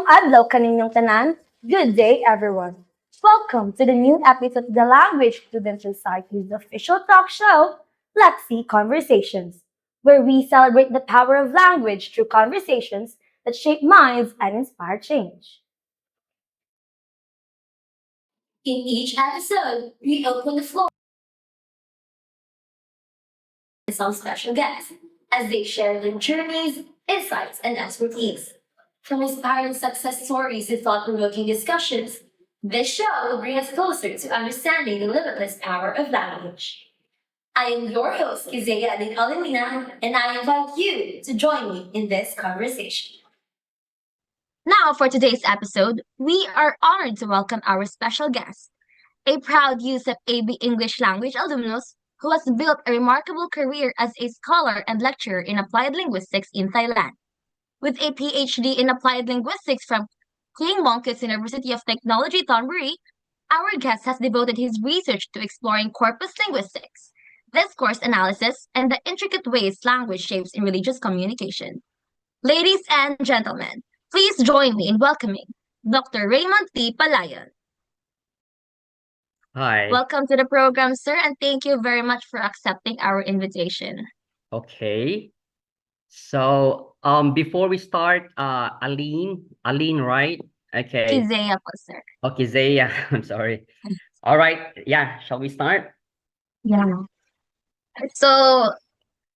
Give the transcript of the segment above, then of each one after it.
adlaw kaninyong tanan. Good day, everyone. Welcome to the new episode of the Language Student Society's official talk show, Lexi Conversations, where we celebrate the power of language through conversations that shape minds and inspire change. In each episode, we open the floor to some special guests as they share their journeys, insights, and expertise. From inspiring success stories to thought-provoking discussions, this show will bring us closer to understanding the limitless power of language. I am your host, Kyzhea Aleene Ollamina, and I invite you to join me in this conversation. Now, for today's episode, we are honored to welcome our special guest, a proud USEP AB English language alumnus who has built a remarkable career as a scholar and lecturer in applied linguistics in Thailand. With a PhD in applied linguistics from King Mongkut's University of Technology, Thonburi, our guest has devoted his research to exploring corpus linguistics, discourse analysis, and the intricate ways language shapes in religious communication. Ladies and gentlemen, please join me in welcoming Dr. Raymund T. Palayon. Hi. Welcome to the program, sir, and thank you very much for accepting our invitation. Okay. So, before we start, Aline, right? Okay. Kyzhea po, sir. Okay, Zaya. I'm sorry. All right. Yeah. Shall we start? Yeah. So,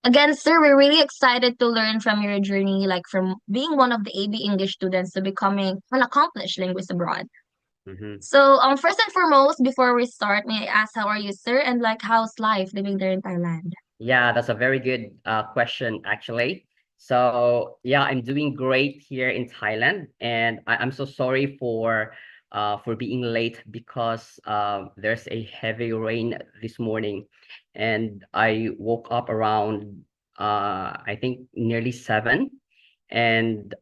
again, sir, we're really excited to learn from your journey, like from being one of the AB English students to becoming an accomplished linguist abroad. So, first and foremost, before we start, may I ask how are you, sir, and like how's life living there in Thailand? Yeah, that's a very good question, actually. So, yeah, I'm doing great here in Thailand, and I'm so sorry for being late because there's a heavy rain this morning, and I woke up around I think nearly 7, and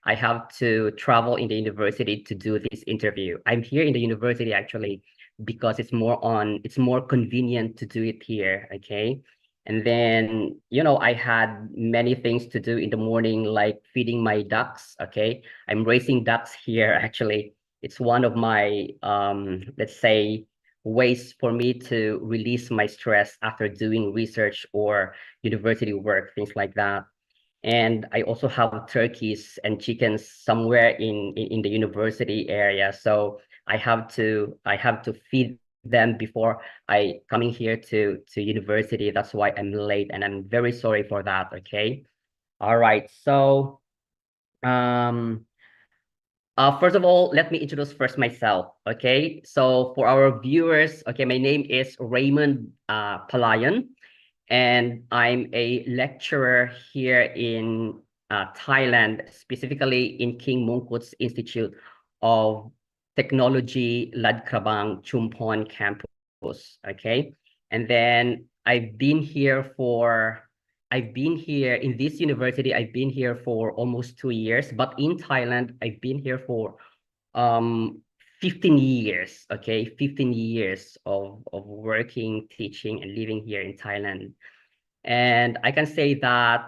I have to travel in the university to do this interview. I'm here in the university actually because it's more convenient to do it here, okay? And then, I had many things to do in the morning, like feeding my ducks, okay? I'm raising ducks here actually. It's one of my, let's say, ways for me to release my stress after doing research or university work, things like that. And I also have turkeys and chickens somewhere in the university area. So I have to feed them before I coming here to university. That's why I'm late, and I'm very sorry for that. Okay. All right. So um first of all, let me introduce first myself. Okay. So for our viewers, okay, my name is Raymund Palayon, and I'm a lecturer here in Thailand, specifically in King Mongkut's Institute of Technology, Ladkrabang, Chumpon campus. Okay, and then I've been here in this university. I've been here for almost 2 years, but in Thailand, I've been here for um 15 years, okay, 15 years of working, teaching, and living here in Thailand. And I can say that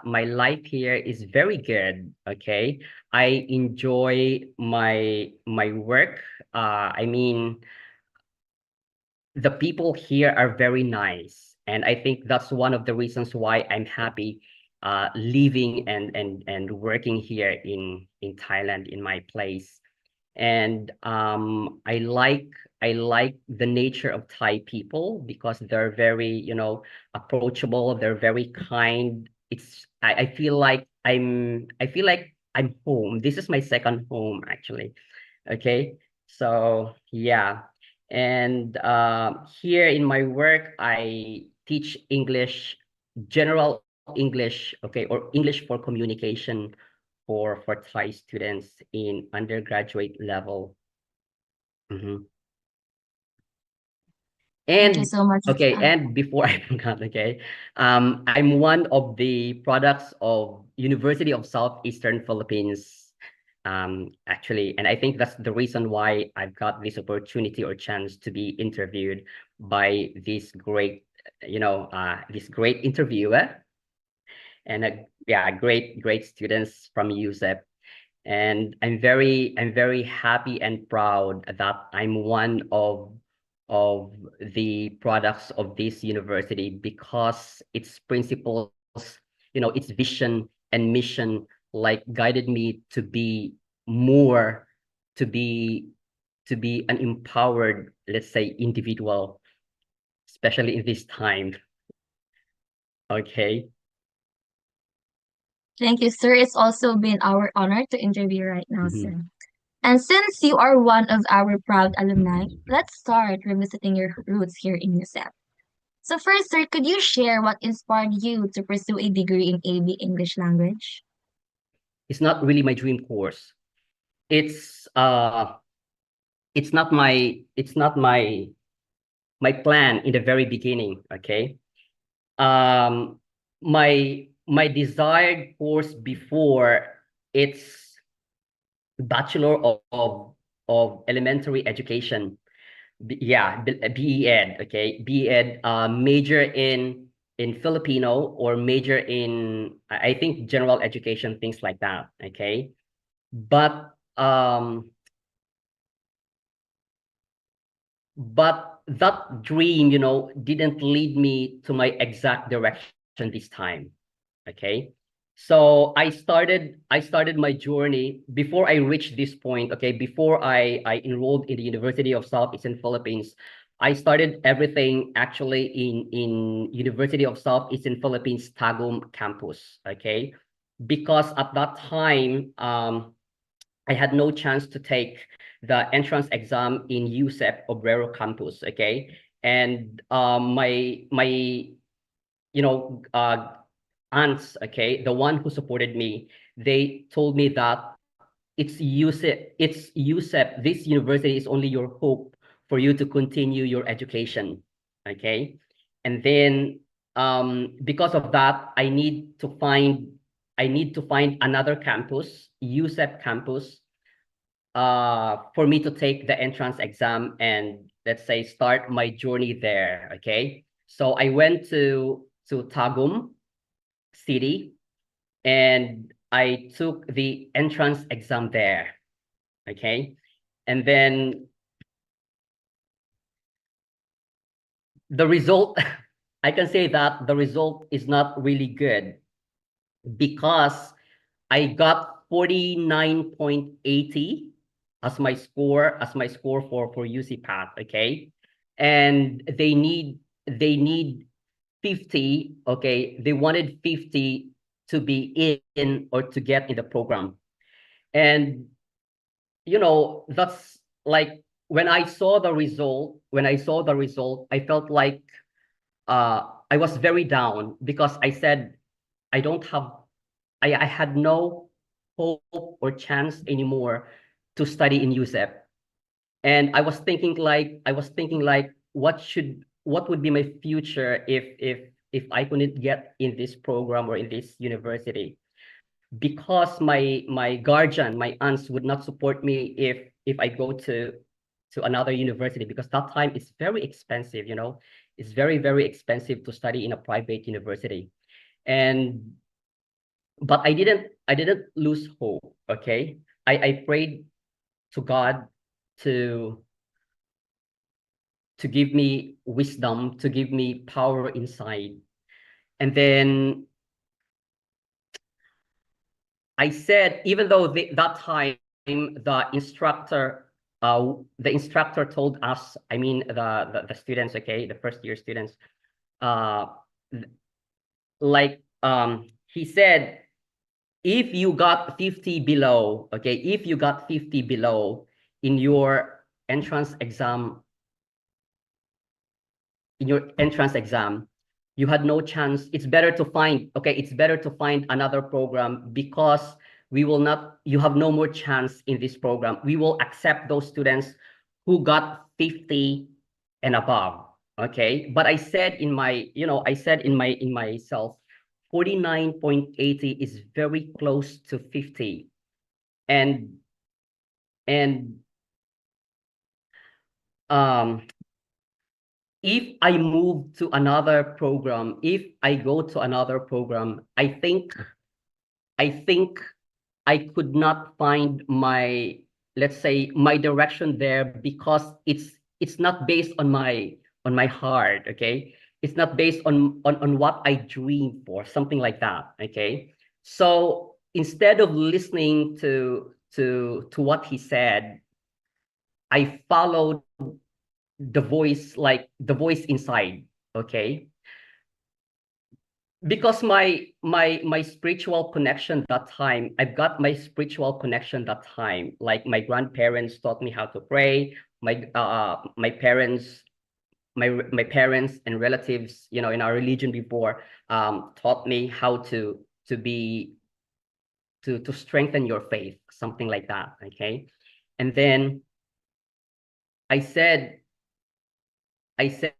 my life here is very good, okay. I enjoy my work. I mean, the people here are very nice, and I think that's one of the reasons why I'm happy living and working here in Thailand, in my place. And I like the nature of Thai people because they're very, approachable. They're very kind. I feel like I'm home. This is my second home actually. Okay. So yeah. And here in my work, I teach English, general English, okay, or English for communication for Thai students in undergraduate level. Mhm. Thank you And so much. okay, and before I forgot, okay, I'm one of the products of University of Southeastern Philippines, actually, and I think that's the reason why I've got this opportunity or chance to be interviewed by this great, this great interviewer, and yeah, great students from USEP. And I'm very happy and proud that I'm one of the products of this university, because its principles, its vision and mission, like, guided me to be more, to be an empowered, let's say, individual, especially in this time. Okay. Thank you, sir. It's also been our honor to interview right now, Mhm. sir. And since you are one of our proud alumni, let's start revisiting your roots here in USEP. So first, sir, could you share what inspired you to pursue a degree in AB English language? It's not really my dream course. It's not my plan in the very beginning. Okay. My desired course before, it's Bachelor of Elementary Education. BEd. Okay, BEd, major in Filipino, or major in, I think, general education, things like that. Okay, but that dream, didn't lead me to my exact direction this time. Okay. So I started my journey before I reached this point. Okay. Before I enrolled in the University of Southeastern Philippines, I started everything actually in University of Southeastern Philippines Tagum campus. Okay. Because at that time, I had no chance to take the entrance exam in USEP Obrero campus. Okay. And my you know aunts, okay, the one who supported me, they told me that it's USEP, this university is only your hope for you to continue your education. Okay. And then, because of that, I need to find another campus, USEP campus, for me to take the entrance exam and, let's say, start my journey there. Okay. So I went to Tagum City, and I took the entrance exam there. Okay. And then the result, I can say that the result is not really good, because I got 49.80 as my score for UC Path. Okay. And they need 50. Okay. They wanted 50 to be in, or to get in the program. And that's like, when I saw the result, I felt like, I was very down, because I said, I don't have I had no hope or chance anymore to study in USEP. And I was thinking like, what would be my future if I couldn't get in this program or in this university, because my guardian, my aunts, would not support me if I go to another university, because that time it's very expensive. It's very, very expensive to study in a private university. And but I didn't lose hope. Okay. I prayed to God to give me wisdom, to give me power inside. And then I said, even though that time, the instructor told us, I mean, the students, okay, the first year students, uh like, he said, if you got 50 below, okay, if you got 50 below in your entrance exam, you had no chance. It's better to find another program, because you have no more chance in this program. We will accept those students who got 50 and above. Okay. But I said in myself, 49.80 is very close to 50. And and um if I move to another program, if I go to another program, I think I could not find my, let's say, my direction there, because it's not based on my heart, okay? It's not based on what I dream for, something like that, okay? So instead of listening to what he said, I followed the voice, like the voice inside, okay? Because my spiritual connection that time, I've got my spiritual connection that time. Like my grandparents taught me how to pray. My parents, my parents and relatives, you know, in our religion before, taught me how to be to strengthen your faith, something like that. Okay. And then I said, I said,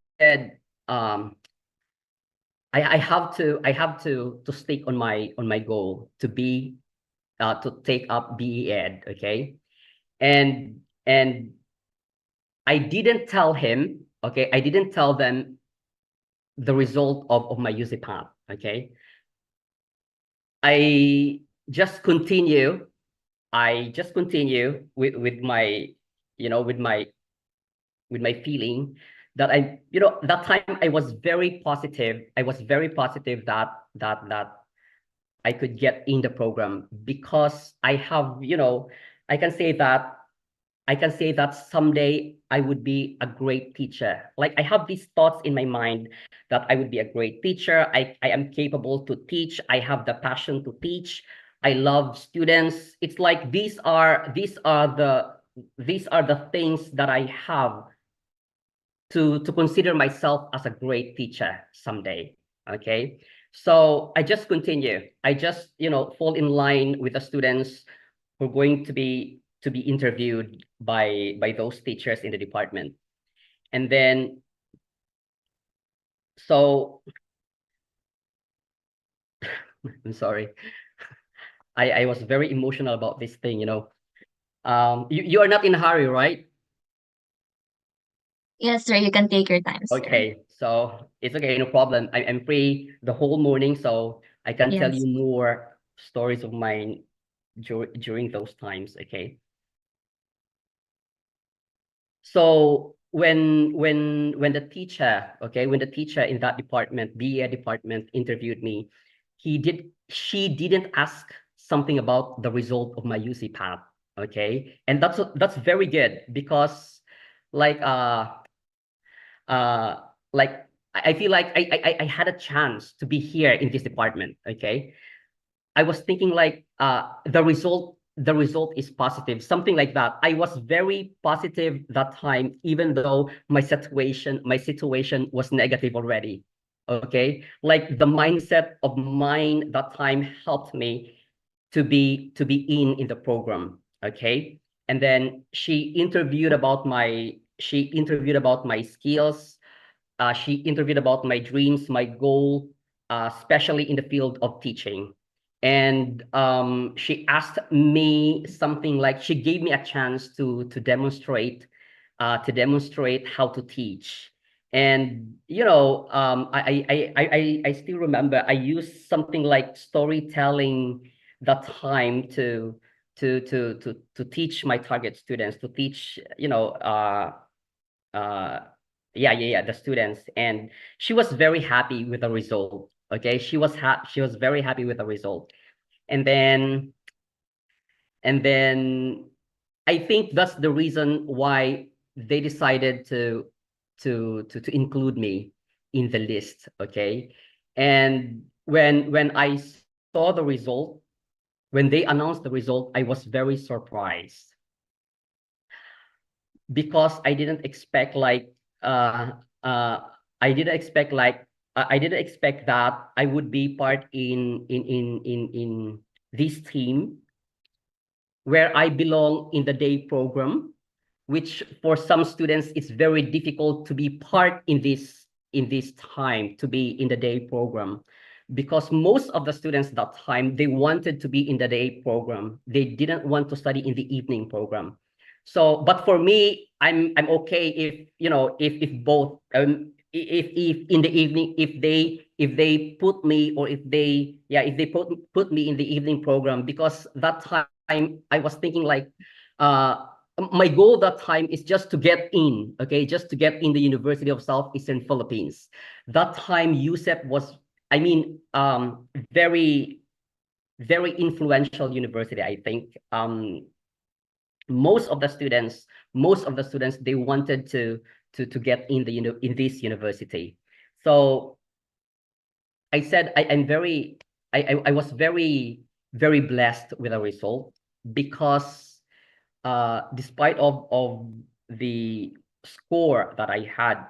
um, I have to stick on my goal to be to take up BE Ed, okay? And I didn't tell him, okay? I didn't tell them the result of my UC path, okay? I just continue, I just continue with my, you know, with my feeling that I, you know, that time I was very positive. I was very positive that I could get in the program, because I have, you know, I can say that I can say that someday I would be a great teacher. Like I have these thoughts in my mind that I would be a great teacher. I am capable to teach. I have the passion to teach. I love students. It's like these are the things that I have to consider myself as a great teacher someday. Okay. So I just continue. I just, you know, fall in line with the students who are going to be interviewed by those teachers in the department. And then so I'm sorry. I was very emotional about this thing, you know. You are not in a hurry, right? Yes, sir. You can take your time, sir. Okay, so it's okay, no problem. I'm free the whole morning, so I can tell Yes. you more stories of mine during those times, okay? So when the teacher, okay, when the teacher in that department, BA department, interviewed me, she didn't ask something about the result of my UC path, okay? And that's very good, because like uh like I feel like I had a chance to be here in this department, okay? I was thinking like the result is positive, something like that. I was very positive that time, even though my situation was negative already. Okay, like the mindset of mine that time helped me to be in the program. Okay, and then she interviewed about my skills. She interviewed about my dreams, my goal, especially in the field of teaching. And she asked me something like, she gave me a chance to demonstrate how to teach. And you know, I still remember I used something like storytelling that time to teach my target students, to teach, you know, uh the students. And she was very happy with the result, okay? She was very happy with the result. And then and then I think that's the reason why they decided to include me in the list, okay? And when I saw the result, when they announced the result, I was very surprised, because I didn't expect like uh uh I didn't expect like I didn't expect that I would be part in this team where I belong in the day program, which for some students it's very difficult to be part in this time, to be in the day program, because most of the students that time, they wanted to be in the day program. They didn't want to study in the evening program. So but for me, I'm okay if, you know, if both if in the evening, if they put me, or if they put me in the evening program, because that time I was thinking like, my goal that time is just to get in, okay, just to get in the University of Southeastern Philippines. That time USEP was, I mean, very, very influential university, I think. Most of the students, they wanted to get in in this university. So I said I was very, very blessed with the result, because despite of the score that I had,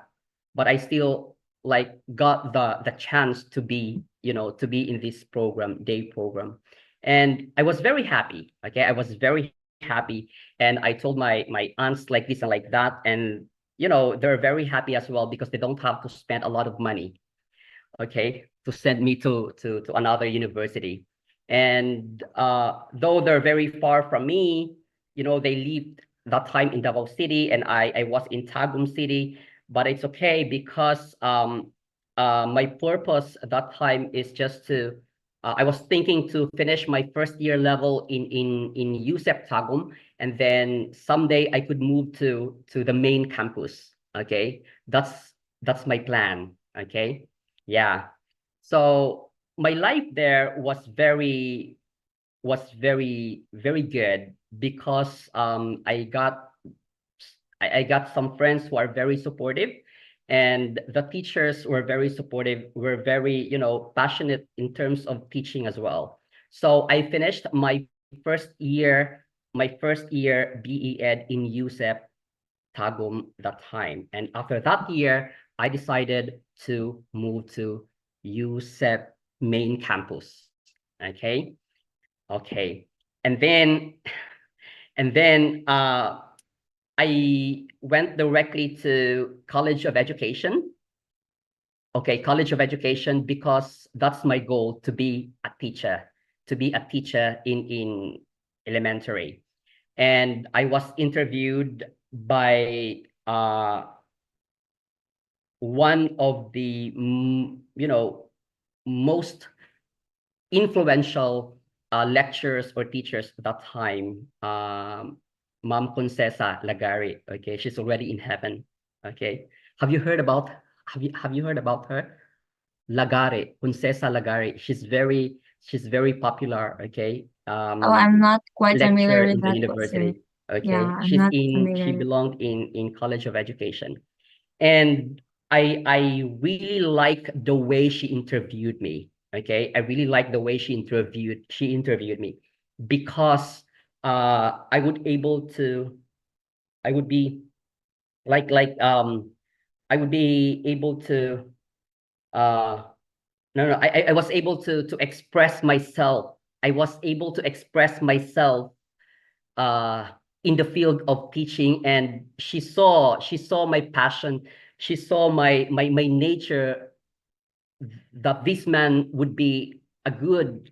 but I still like got the chance to be, to be in this program, day program. And I was very happy. Okay, I was very happy. And I told my aunts like this and like that. And they're very happy as well, because they don't have to spend a lot of money, okay, to send me to another university. And though they're very far from me, they lived that time in Davao City, and I was in Tagum City. But it's okay, because my purpose at that time is just to, I was thinking to finish my first year level in USEP Tagum, and then someday I could move to the main campus. Okay, that's my plan. Okay, yeah. So my life there was very, very good, because I got some friends who are very supportive, and the teachers were very supportive, were very, passionate in terms of teaching as well. So I finished my first year, BE Ed in USEP Tagum that time. And after that year, I decided to move to USEP main campus. Okay. Okay. And then I went directly to College of Education. Okay, College of Education, because that's my goal, to be a teacher, in elementary. And I was interviewed by one of the most influential lecturers or teachers at that time, Ma'am Concesa Lagari. Okay, she's already in heaven. Okay, have you heard about her? Lagari, Concesa Lagari. She's very popular. Okay, Oh, I'm not quite familiar lecturer with in the that person. university. Yeah, Okay, I'm not she familiar. belonged in College of Education. And I really like the way she interviewed me. Okay, I really like the way she interviewed me, because I would be like I would be able to uh no, I was able to express myself. I was able to express myself uh in the field of teaching, and she saw my passion. She saw my nature, that this man would be a good,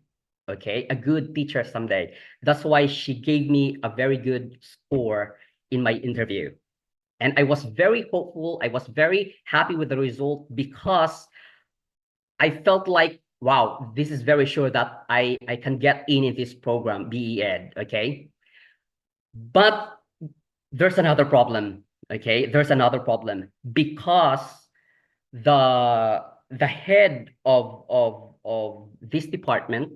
okay, a good teacher someday. That's why she gave me a very good score in my interview. And I was very hopeful. I was very happy with the result, because I felt like, wow, this is very sure that I can get in this program, BE Ed, okay? But there's another problem, okay? There's another problem, because the head of this department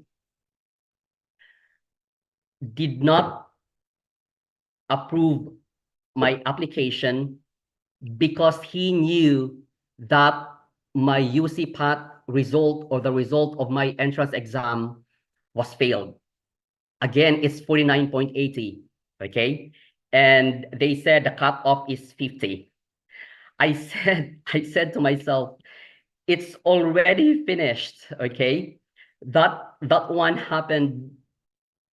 did not approve my application, because he knew that my UC path result, or the result of my entrance exam, was failed. Again, it's 49.80, okay? And they said the cutoff is 50. I said to myself, it's already finished, okay? That one happened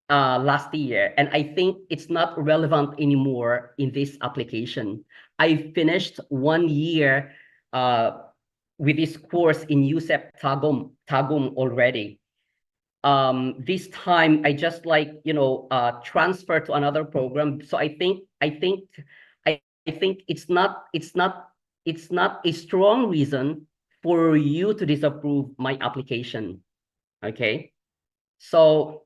last year, and I think it's not relevant anymore in this application. I finished 1 year with this course in USEP Tagum already. This time I just transfer to another program. So I think it's not a strong reason for you to disapprove my application. Okay. So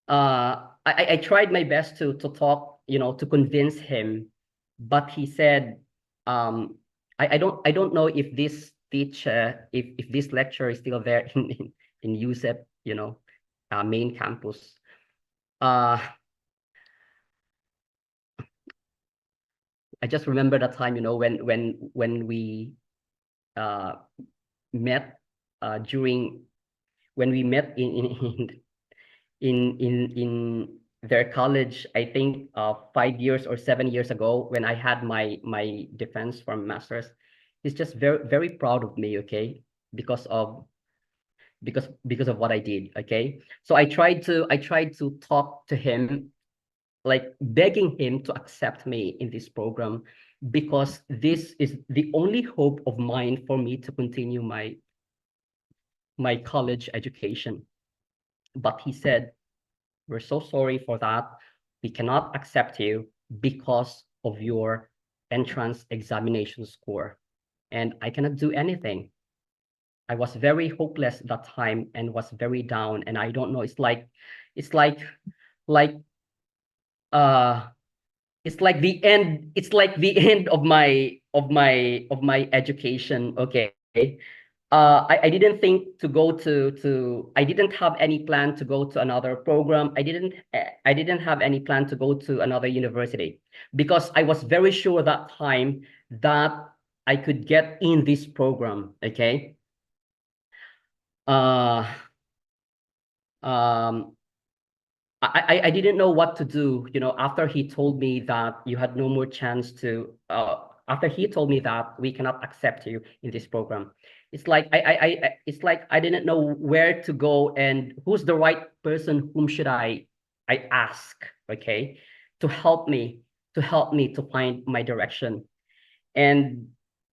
I tried my best to talk, to convince him, but he said, I don't know if this teacher, if this lecturer is still there in USEP, main campus. I just remember that time, when we met when we met in their college, I think 5 years or 7 years ago, when I had my defense from master's. He's just very, very proud of me, okay, because of what I did, okay. So I tried to talk to him, like begging him to accept me in this program, because this is the only hope of mine for me to continue my college education. But he said, we're so sorry for that. We cannot accept you because of your entrance examination score. And I cannot do anything. I was very hopeless that time and was very down. And I don't know, it's like the end of my education. Okay. I didn't think to go to I didn't have any plan to go to another program. I didn't have any plan to go to another university, because I was very sure that time that I could get in this program. Okay. I didn't know what to do, after he told me that you had no more chance to, after he told me that we cannot accept you in this program. It's like I didn't know where to go and who's the right person, whom should I ask, okay, to help me to find my direction. And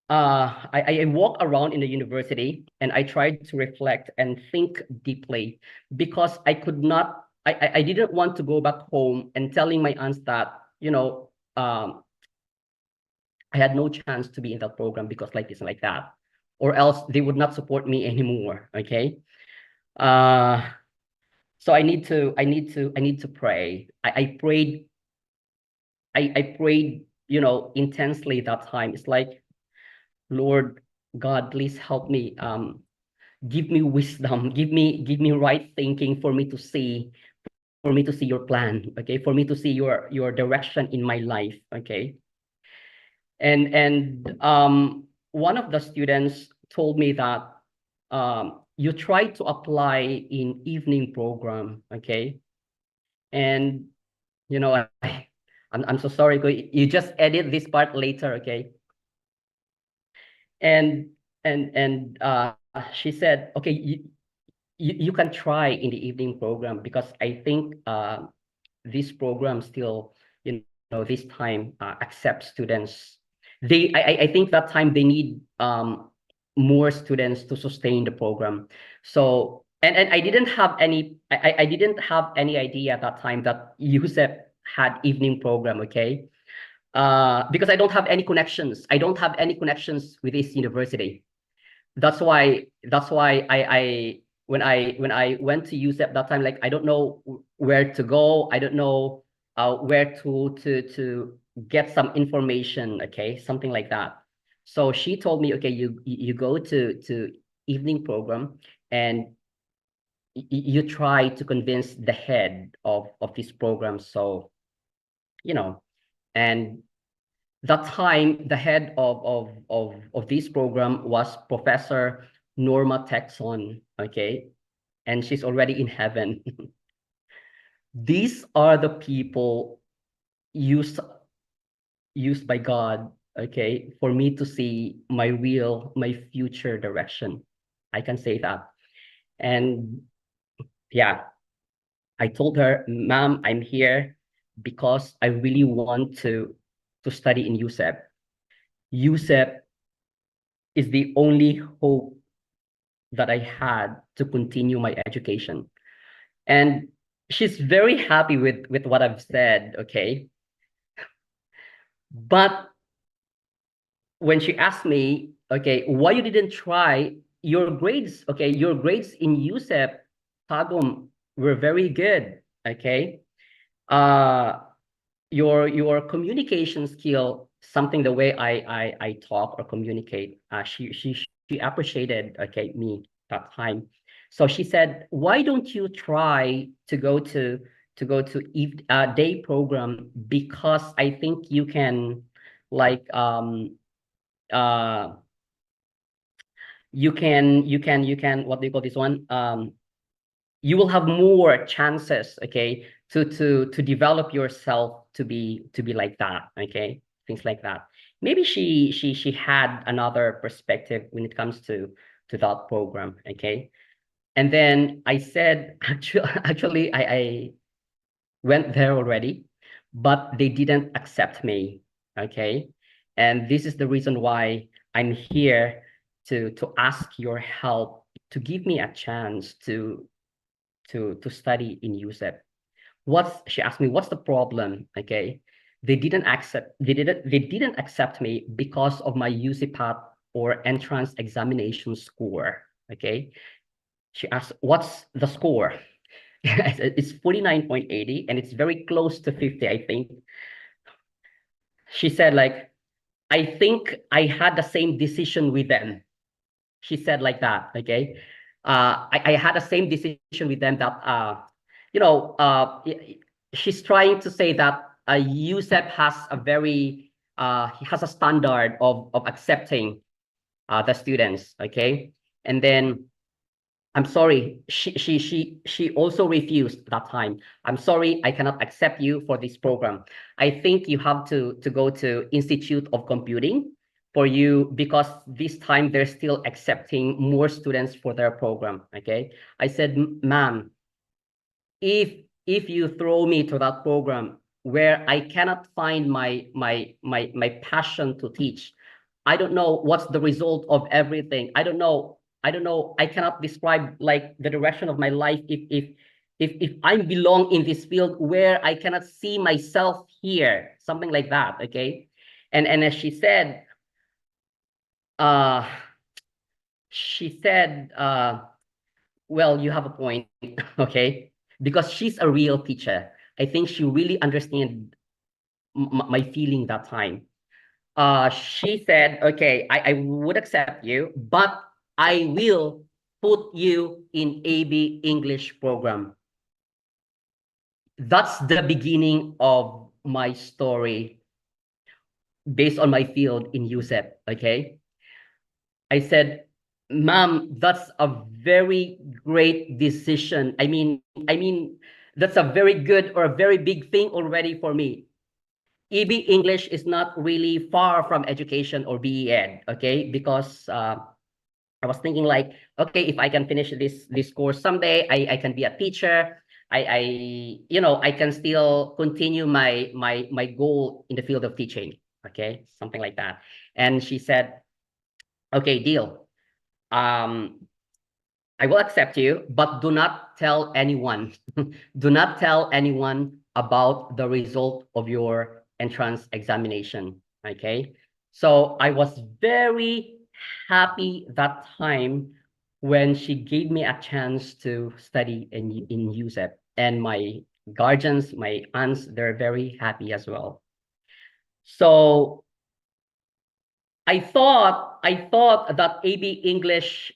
I walk around in the university and I tried to reflect and think deeply, because I didn't want to go back home and telling my aunts that, I had no chance to be in that program because like this and like that, or else they would not support me anymore. Okay. So I need to pray. I prayed, intensely that time. It's like, Lord God, please help me. Give me wisdom, give me right thinking for me to see your plan, okay, for me to see your direction in my life, okay. And one of the students told me that you try to apply in evening program, okay. And I'm so sorry, you just edit this part later, okay. And she said, okay, you can try in the evening program, because I think this program still, this time accepts students. I think that time they need more students to sustain the program. So and I didn't have any I didn't have any idea at that time that USEP had evening program, okay. Because I don't have any connections. I don't have any connections with this university. That's why I when I went to USEP that time, like I don't know where to go. I don't know where to get some information, okay, something like that. So she told me, okay, you go to evening program and you try to convince the head of this program. So, and that time the head of this program was Professor Norma Texon, okay, and she's already in heaven. These are the people used by God, okay, for me to see my future direction. I can say that. And yeah, I told her, ma'am, I'm here because I really want to study in USEP. USEP is the only hope that I had to continue my education. And she's very happy with what I've said, okay? But when she asked me, okay, why you didn't try your grades? Okay, your grades in USEP, Tagum, were very good. Okay, your communication skill, something the way I talk or communicate. She appreciated, okay, me that time. So she said, why don't you try to go to day program, because I think you can, like uh you can, what do you call this one, you will have more chances, okay, to develop yourself to be like that, okay, things like that. Maybe she had another perspective when it comes to that program, okay. And then I said, actually I went there already, but they didn't accept me, okay. And this is the reason why I'm here to ask your help, to give me a chance to study in USEP. She asked me, what's the problem? Okay. They didn't accept me because of my UCPAT or entrance examination score. Okay. She asked, what's the score? It's 49.80 and it's very close to 50, I think. She said, like, I think I had the same decision with them. She said like that, okay. I had the same decision with them that you know, she's trying to say that USEP has a very has a standard of accepting the students, okay. And then I'm sorry, she also refused that time. I'm sorry, I cannot accept you for this program. I think you have to go to Institute of Computing for you, because this time they're still accepting more students for their program. Okay. I said, ma'am, if you throw me to that program where I cannot find my passion to teach, I don't know what's the result of everything. I don't know. I cannot describe like the direction of my life if I belong in this field where I cannot see myself here, something like that. Okay. And as uh she said, well, you have a point, okay? Because she's a real teacher. I think she really understands my feeling that time. She said, okay, I would accept you, but I will put you in AB English program. That's the beginning of my story based on my field in USEP, okay? I said, ma'am, that's a very great decision. I mean, that's a very good or a very big thing already for me. EB English is not really far from education or BE Ed, okay? Because I was thinking like, okay, if I can finish this course someday, I can be a teacher. I I can still continue my goal in the field of teaching, okay? Something like that. And she said, okay, deal. I will accept you, but do not tell anyone. Do not tell anyone about the result of your entrance examination. Okay. So I was very happy that time when she gave me a chance to study in USEP. And my guardians, my aunts, they're very happy as well. So I thought that AB English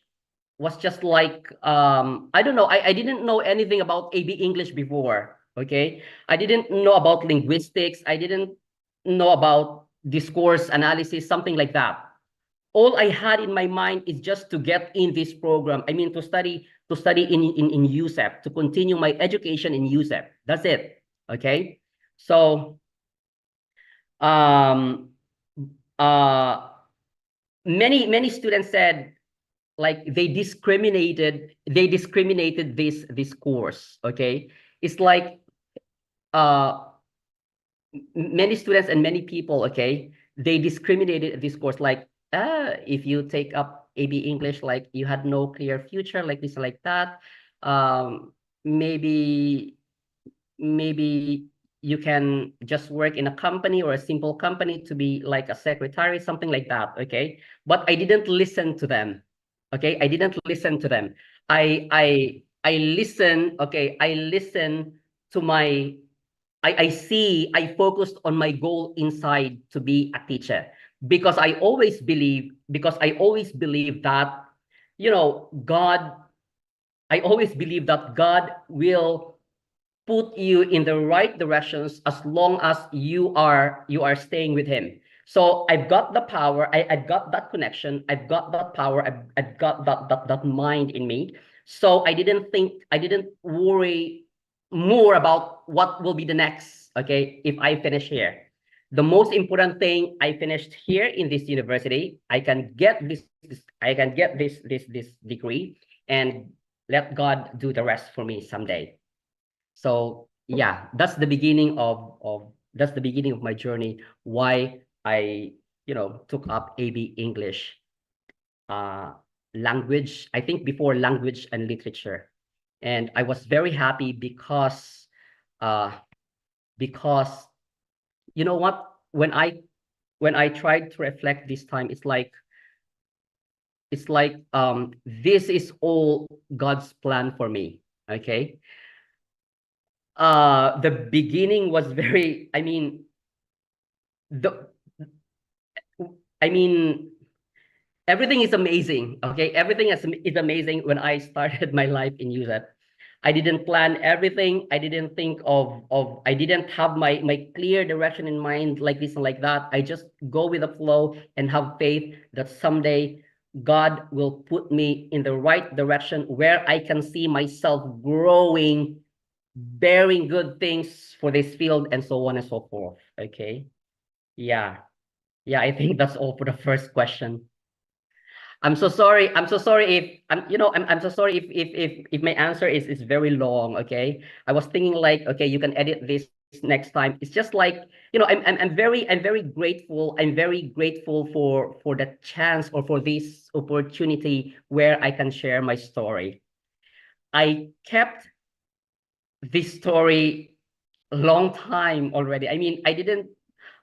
was just like I don't know, I didn't know anything about AB English before. Okay. I didn't know about linguistics. I didn't know about discourse analysis, something like that. All I had in my mind is just to get in this program. I mean, to study in USEP, to continue my education in USEP. That's it. Okay. So um uh many students said, like, they discriminated this course. Okay. It's like uh many students and many people, okay, they discriminated this course, like, if you take up AB English, like, you had no clear future, like this, like that. Maybe maybe you can just work in a company or a simple company to be like a secretary, something like that. Okay, but I didn't listen to them. Okay, I didn't listen to them. I listen. Okay, I listen to my. I focused on my goal inside to be a teacher, because I always believe that, God. I always believe that God will put you in the right directions as long as you are staying with him. So I've got the power, I've got that connection, I've got that power, I've got that mind in me. So I didn't worry more about what will be the next, okay, if I finish here. The most important thing, I finished here in this university. I can get this degree, and let God do the rest for me someday. So yeah, that's the beginning of my journey, why I took up AB English language, I think before language and literature. And I was very happy uh because you know what, when I tried to reflect this time, it's like this is all God's plan for me. Okay, the beginning was very, the I mean everything is amazing. Okay, everything is amazing when I started my life in USEP. I didn't plan everything. I didn't think of I didn't have my clear direction in mind, like this and like that. I just go with the flow and have faith that someday God will put me in the right direction where I can see myself growing, bearing good things for this field, and so on and so forth. Okay. Yeah. Yeah, I think that's all for the first question. I'm so sorry. I'm so sorry if I'm so sorry if my answer is very long. Okay. I was thinking like, okay, you can edit this next time. It's just like, I'm very grateful. I'm very grateful for the chance, or for this opportunity where I can share my story. I kept this story a long time already.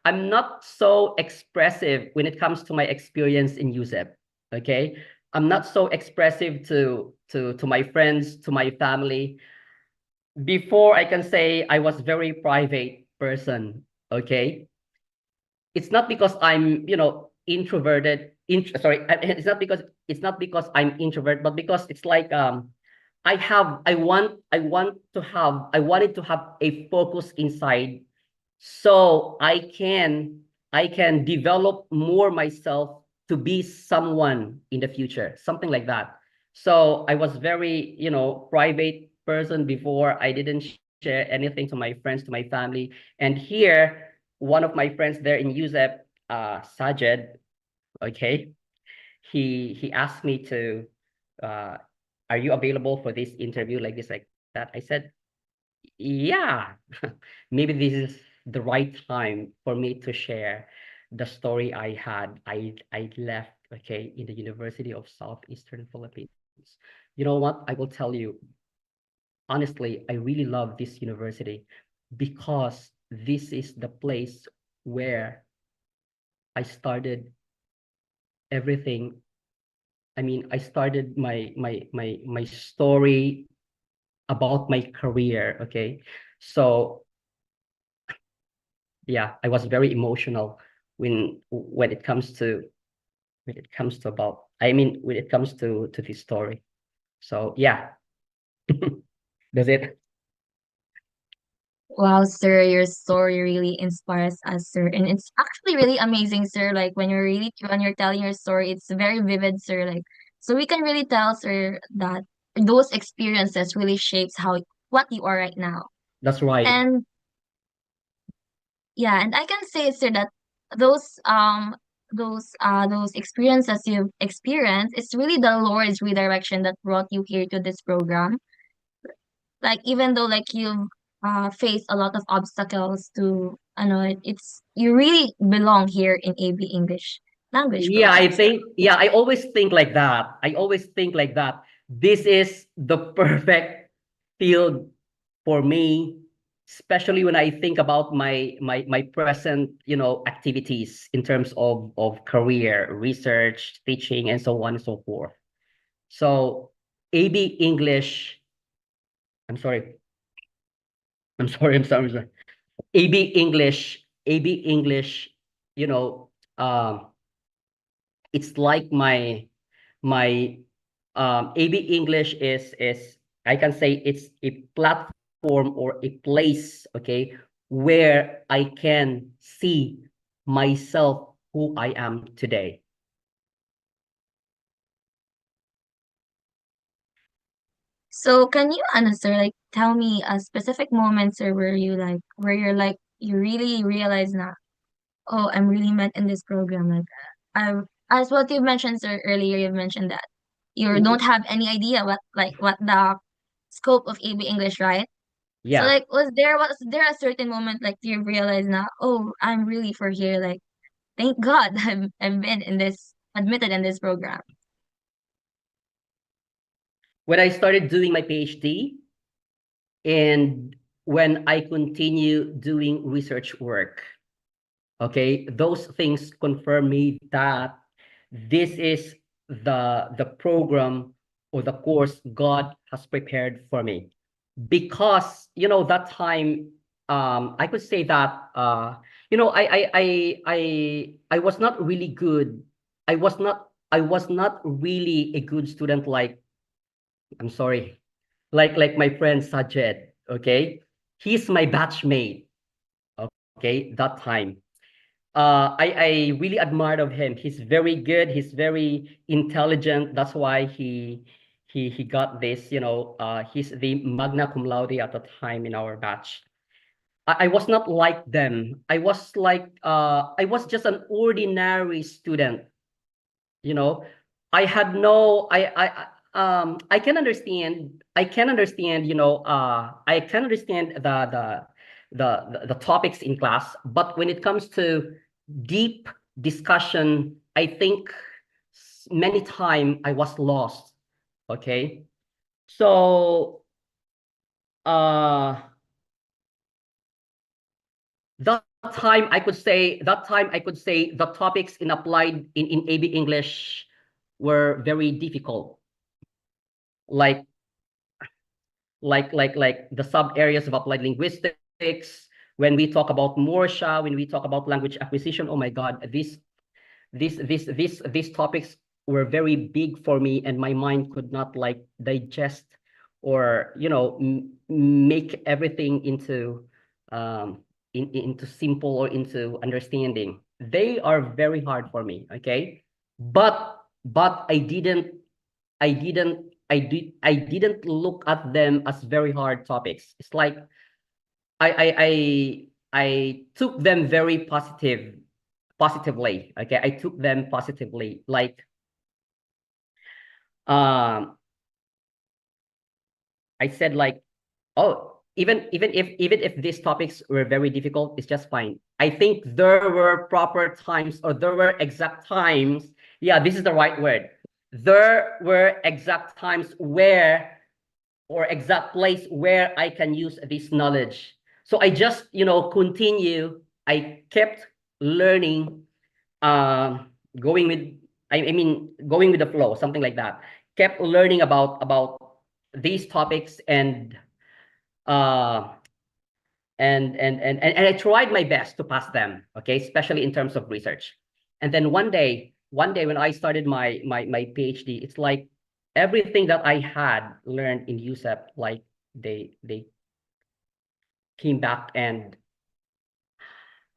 I'm not so expressive when it comes to my experience in USEP. Okay. I'm not so expressive to my friends, to my family. Before, I can say I was very private person. Okay. It's not because I'm, introverted. It's not because I'm introvert, but because it's like I wanted to have a focus inside, so I can develop more myself to be someone in the future, something like that. So I was very, private person before. I didn't share anything to my friends, to my family. And here, one of my friends there in USEP, Sajed, okay, he asked me to, uh, are you available for this interview, like this, like that? I said, yeah, maybe this is the right time for me to share the story I had. I left, okay, in the University of Southeastern Philippines. You know what? I will tell you, honestly, I really love this university because this is the place where I started everything. I started my story about my career, okay? So yeah, I was very emotional when it comes to when it comes to this story. So yeah, that's it. Wow, sir, your story really inspires us, sir. And it's actually really amazing, sir. Like when you're telling your story, it's very vivid, sir. Like so we can really tell, sir, that those experiences really shapes what you are right now. That's right. And yeah, and I can say, sir, that those um those experiences you've experienced, it's really the Lord's redirection that brought you here to this program. Like even though like you've faced a lot of obstacles to I know it's you really belong here in AB English language Yeah, program, sir. I always think like that. I always think like that. This is the perfect field for me especially when I think about my present, activities in terms of career, research, teaching, and so on and so forth. So AB English, I'm sorry, I'm sorry. AB English, you know, it's like my AB English is I can say it's a platform or a place, okay, where I can see myself who I am today. So can you answer, like, tell me a specific moments or where you're like, you really realize now, oh, I'm really meant in this program. Like, as what you mentioned, sir, earlier, you mentioned that you don't have any idea what the scope of AB English, right? So Yeah. like, was there a certain moment like you realize now, oh, I'm really for here. Like, thank God I've been in this admitted in this program. When I started doing my PhD and when I continue doing research work, okay, those things confirm me that this is the program or the course God has prepared for me. Because that time, I could say that I was not really good. I was not really a good student, like, I'm sorry, like my friend Sajed, okay? He's my batchmate, okay, that time. I really admired of him. He's very good. He's very intelligent. That's why he got this. He's the magna cum laude at the time in our batch. I was not like them. I was just an ordinary student. You know, I had no. I can understand. I can understand. I can understand the topics in class, but when it comes to deep discussion, I think many time I was lost. Okay, so uh, that time I could say the topics in applied in AB English were very difficult, like like the sub areas of applied linguistics. When we talk about Morsha, when we talk about language acquisition, oh my God, these topics were very big for me, and my mind could not like digest or make everything into into simple or into understanding. They are very hard for me, okay? But I didn't look at them as very hard topics. It's like I I I I took them very positively. Okay, I took them positively. Like um I said, like, oh, even if these topics were very difficult, it's just fine. I think there were proper times, or there were exact times. Yeah, this is the right word. There were exact times where, or exact place where I can use this knowledge. So I just, continue. I kept learning, going with, I mean, going with the flow, something like that. Kept learning about these topics, uh, and I tried my best to pass them. Okay, especially in terms of research. And then one day when I started my PhD, it's like everything that I had learned in USEP, like they came back and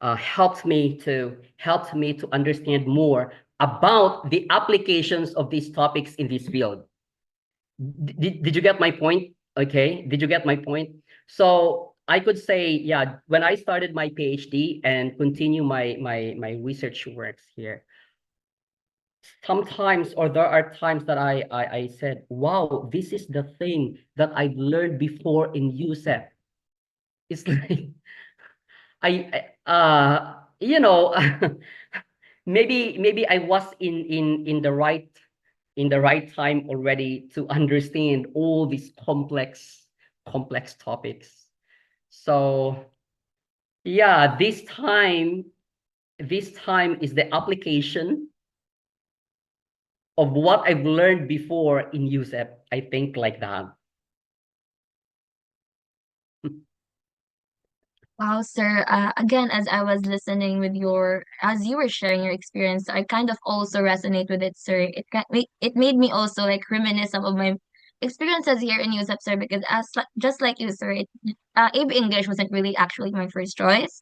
helped me to understand more about the applications of these topics in this field. Did you get my point? Okay, did you get my point? So I could say, yeah, when I started my PhD and continue my research works here, sometimes, or there are times that I said, wow, this is the thing that I learned before in USEP. It's like maybe I was in the right time already to understand all these complex topics. So yeah, this time is the application of what I've learned before in USEP. I think like that. Wow, sir. Again, as I was listening with as you were sharing your experience, I kind of also resonate with it, sir. It made me also like reminisce some of my experiences here in USEP, sir, because just like you, sir, AB English wasn't really actually my first choice.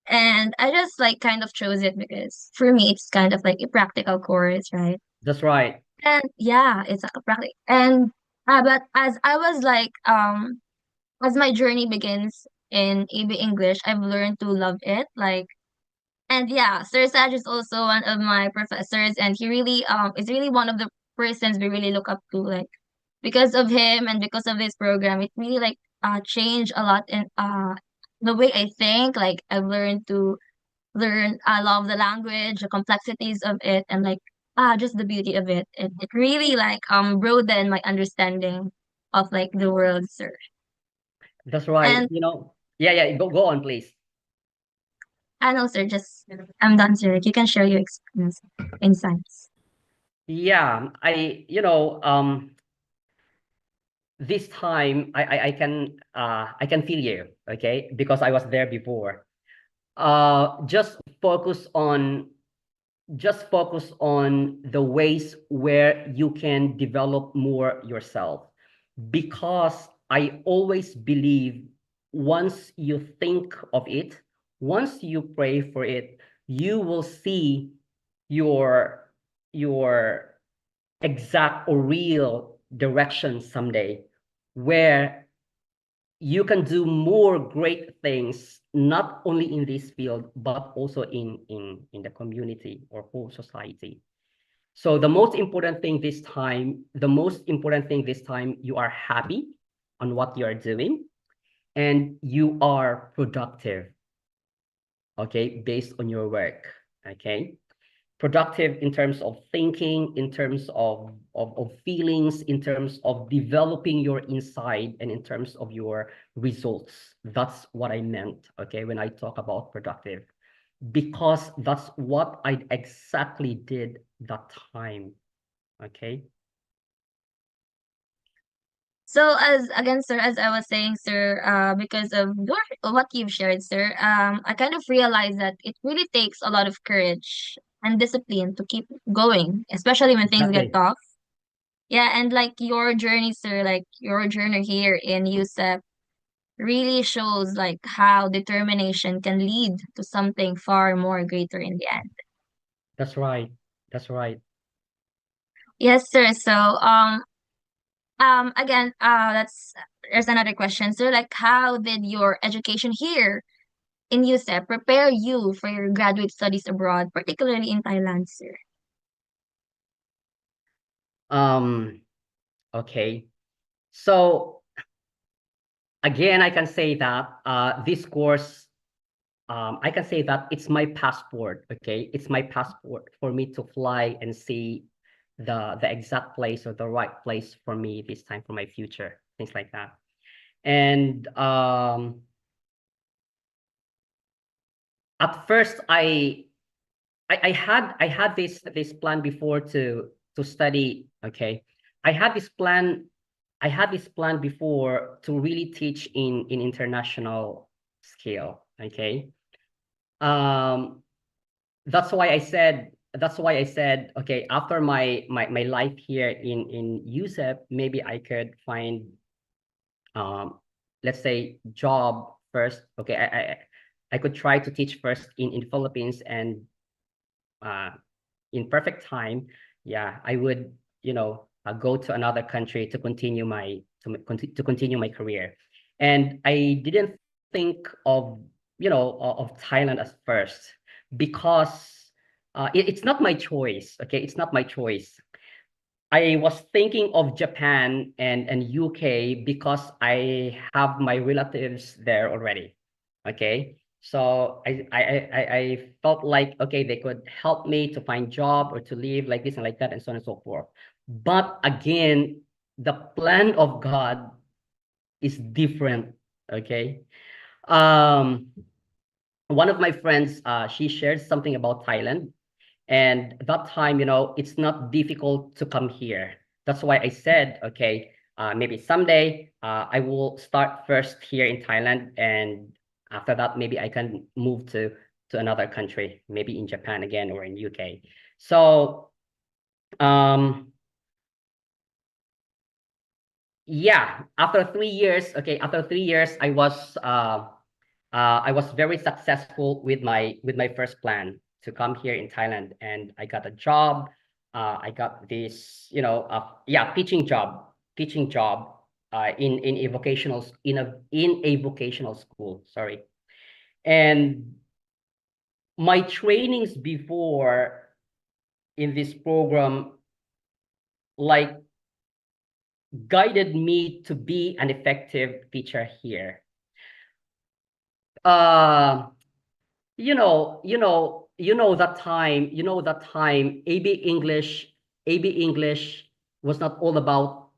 And I just like kind of chose it because for me, it's kind of like a practical course, right? That's right. And yeah, it's like a practical. And but as I was like, as my journey begins in AB English, I've learned to love it. Like, and yeah, Sir Saj is also one of my professors, and he really is really one of the persons we really look up to. Like, because of him and because of this program, it really like changed a lot in the way I think. Like, I've learned to learn. I love the language, the complexities of it, and like just the beauty of it. It really like broadened my understanding of like the world, sir. That's right. And Yeah, go on, please. I know, sir. Just I'm done, sir. You can share your experience, insights. Yeah, this time I can feel you, okay? Because I was there before. Just focus on the ways where you can develop more yourself, because I always believe once you think of it, once you pray for it, you will see your your exact or real direction someday, where you can do more great things, not only in this field, but also in the community or whole society. So the most important thing this time, you are happy on what you are doing and you are productive, okay, based on your work, okay? Productive in terms of thinking, in terms of feelings, in terms of developing your insight, and in terms of your results. That's what I meant, okay, when I talk about productive, because that's what I exactly did that time, okay? So as again, sir, as I was saying, sir, because of what you've shared, sir, I kind of realized that it really takes a lot of courage and discipline to keep going, especially when things get Exactly. tough. Yeah, and like your journey, sir, like your journey here in USEP really shows like how determination can lead to something far more greater in the end. That's right. That's right. Yes, sir. So, again, that's there's another question. So, like, how did your education here in USEP prepare you for your graduate studies abroad, particularly in Thailand, sir? Um, okay. So again, I can say that this course, I can say that it's my passport, okay? It's my passport for me to fly and see the exact place or the right place for me this time for my future, things like that. And at first I had this plan before to study, okay? I had this plan before to really teach in international scale, okay? Um, that's why I said, okay, after my life here in USEP, maybe I could find let's say job first. Okay, I could try to teach first in Philippines, and in perfect time, yeah, I would, go to another country to continue to continue my career. And I didn't think of Thailand as first, because it's not my choice. Okay, it's not my choice. I was thinking of Japan and UK because I have my relatives there already. Okay. So I felt like, okay, they could help me to find job or to live like this and like that and so on and so forth. But again, the plan of God is different. Okay. Um, one of my friends, she shared something about Thailand. And that time, it's not difficult to come here. That's why I said, okay, maybe someday I will start first here in Thailand. And after that, maybe I can move to another country, maybe in Japan again or in UK. So, yeah, after 3 years, okay, after 3 years, I was very successful with my first plan to come here in Thailand, and I got a job. I got this, teaching job in a vocational school. Sorry, and my trainings before in this program like guided me to be an effective teacher here. Uh, that time, AB English was not all about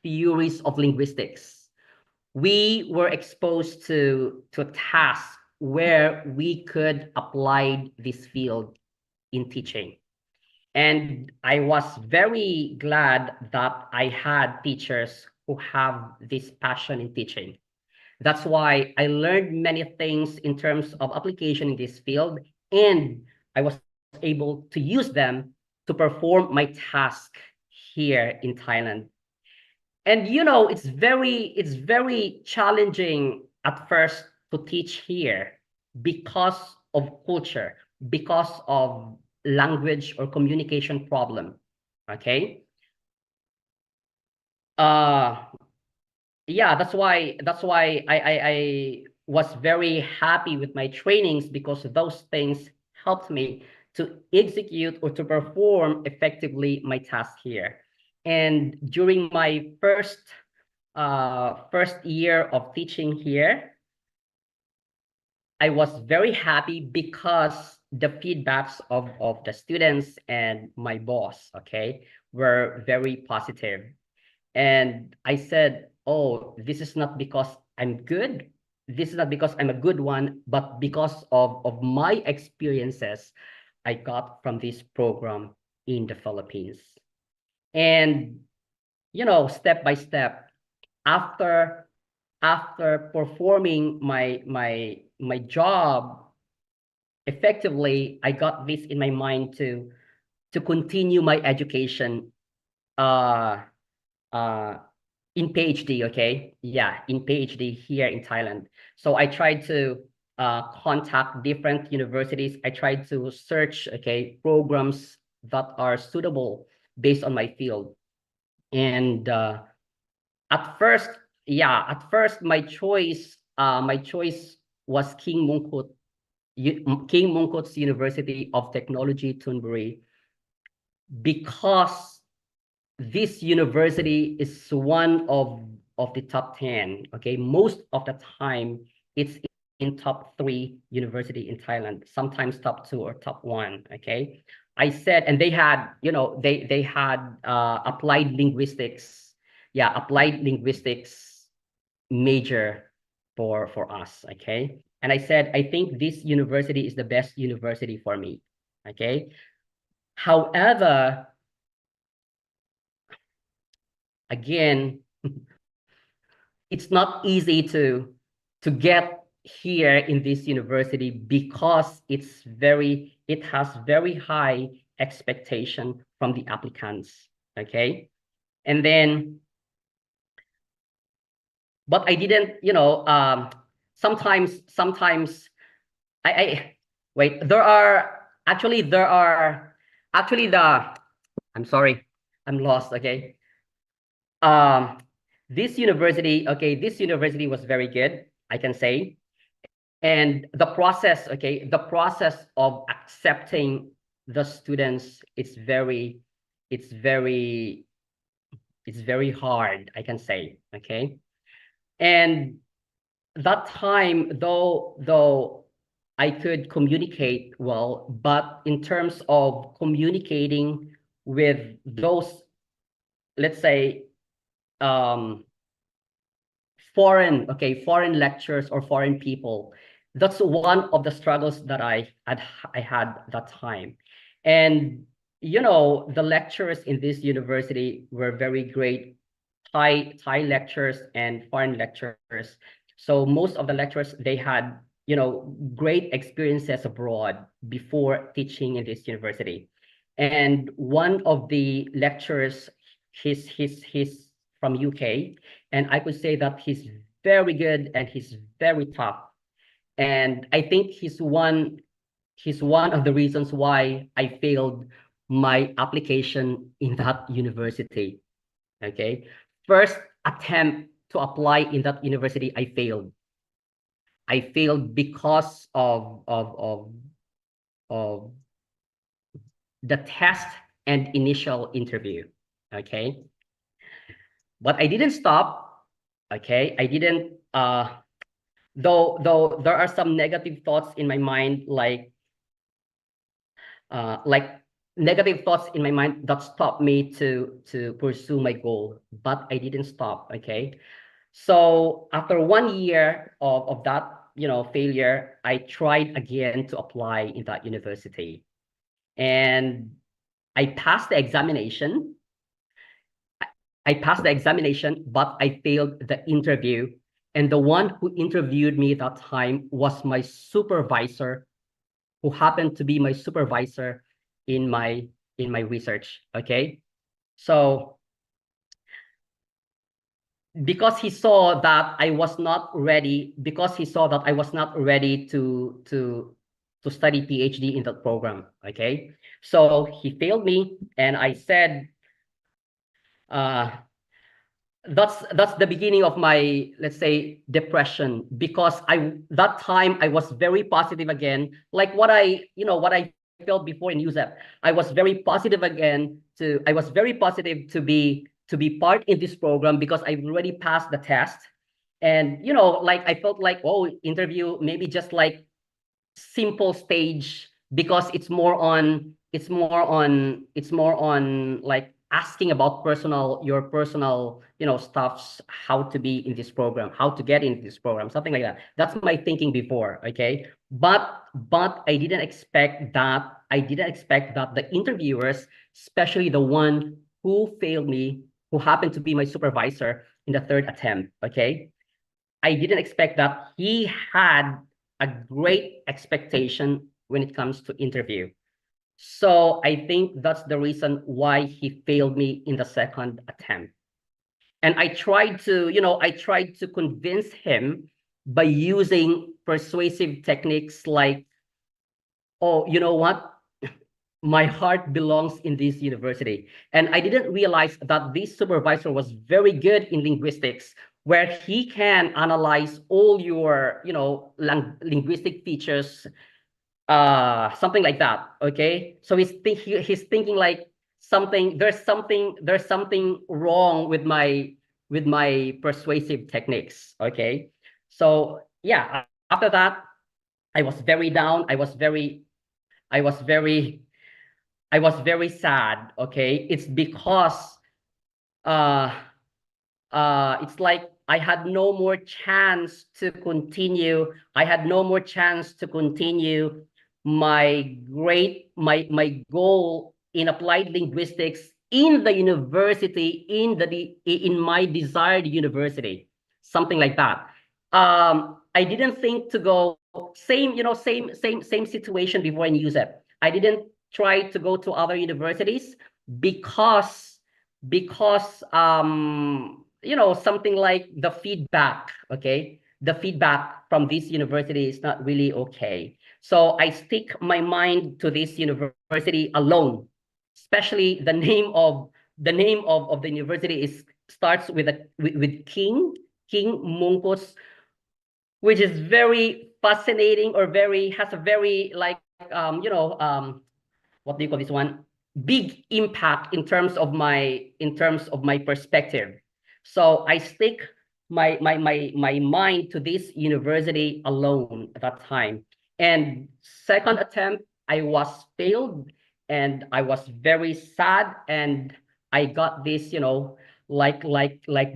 theories of linguistics. We were exposed to a task where we could apply this field in teaching. And I was very glad that I had teachers who have this passion in teaching. That's why I learned many things in terms of application in this field, and I was able to use them to perform my task here in Thailand. And it's very challenging at first to teach here because of culture, because of language or communication problem. Okay. Uh yeah, that's why I was very happy with my trainings, because those things helped me to execute or to perform effectively my task here. And during my first year of teaching here, I was very happy because the feedbacks of the students and my boss, okay, were very positive. And I said, oh, this is not because I'm good. This is not because I'm a good one, but because of my experiences I got from this program in the Philippines. And, step by step, after performing my job effectively, I got this in my mind to continue my education uh uh in PhD, okay? Yeah, in PhD here in Thailand. So I tried to contact different universities. I tried to search, okay, programs that are suitable based on my field. And at first, my choice was King Mongkut's University of Technology, Thonburi, because this university is one of the top 10. Okay, most of the time it's in top 3 university in Thailand, sometimes top 2 or top 1. Okay, I said, and they had, they had applied linguistics, applied linguistics major for us. Okay, and I said, I think this university is the best university for me. Okay, however, again, it's not easy to get here in this university, because it has very high expectation from the applicants. Okay, and then, but I didn't, sometimes I wait, actually I'm sorry, I'm lost. Okay, um this university was very good, I can say. And the process of accepting the students, it's very it's very hard, I can say. Okay, and that time, though I could communicate well, but in terms of communicating with those, let's say, um foreign lectures or foreign people. That's one of the struggles that I had that time. And you know, the lecturers in this university were very great, Thai lecturers and foreign lecturers. So most of the lecturers, they had, you know, great experiences abroad before teaching in this university. And one of the lecturers, he's from UK, and I could say that he's very good and he's very tough. And I think he's one of the reasons why I failed my application in that university. Okay, first attempt to apply in that university, I failed. I failed because of the test and initial interview. Okay, but I didn't stop. Okay, I didn't. Though there are some negative thoughts in my mind, like negative thoughts in my mind that stopped me to pursue my goal, but I didn't stop. Okay, so after 1 year of that, you know, failure, I tried again to apply in that university, and I passed the examination. I passed the examination, but I failed the interview. And the one who interviewed me that time was my supervisor, who happened to be my supervisor in my research. Okay, so because he saw that I was not ready, to study PhD in that program. Okay, so he failed me, and I said, that's the beginning of my, let's say, depression, because that time I was very positive again, like what I felt before in USEP. I was very positive to be part in this program because I already passed the test. And you know, like I felt like, oh, interview maybe just like simple stage, because it's more on like asking about your personal, you know, stuffs, how to be in this program, how to get into this program, something like that. That's my thinking before. Okay, but I didn't expect that. The interviewers, especially the one who failed me, who happened to be my supervisor in the third attempt. Okay, I didn't expect that he had a great expectation when it comes to interview. So I think that's the reason why he failed me in the second attempt. And I tried to convince him by using persuasive techniques like, oh, you know what? My heart belongs in this university. And I didn't realize that this supervisor was very good in linguistics, where he can analyze all your, you know, linguistic features, something like that. Okay, so he's thinking like there's something wrong with my persuasive techniques. Okay, so yeah, after that, I was very down. I was very sad. Okay, it's because uh it's like I had no more chance to continue. My goal in applied linguistics in the university, in my desired university, something like that. I didn't think to go same situation before in USEP. I didn't try to go to other universities because something like the feedback. Okay, the feedback from this university is not really okay. So I stick my mind to this university alone, especially the name of the university starts with King Mongkut, which is very fascinating, or has a very like what do you call this one, big impact in terms of my perspective. So I stick my mind to this university alone at that time. And second attempt, I was failed, and I was very sad, and I got this, like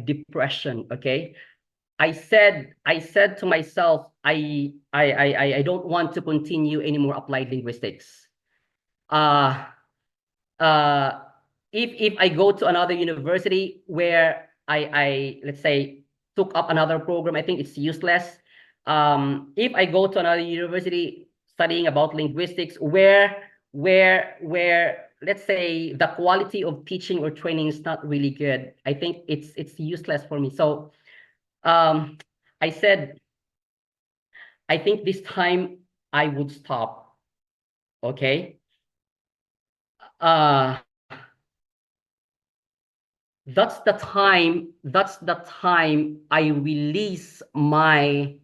depression. Okay, I said to myself, I don't want to continue any more applied linguistics. Uh, uh, if I go to another university where I let's say took up another program, I think it's useless. If I go to another university studying about linguistics where let's say the quality of teaching or training is not really good, I think it's useless for me. So I said, I think this time I would stop. Okay. Uh, that's the time I release my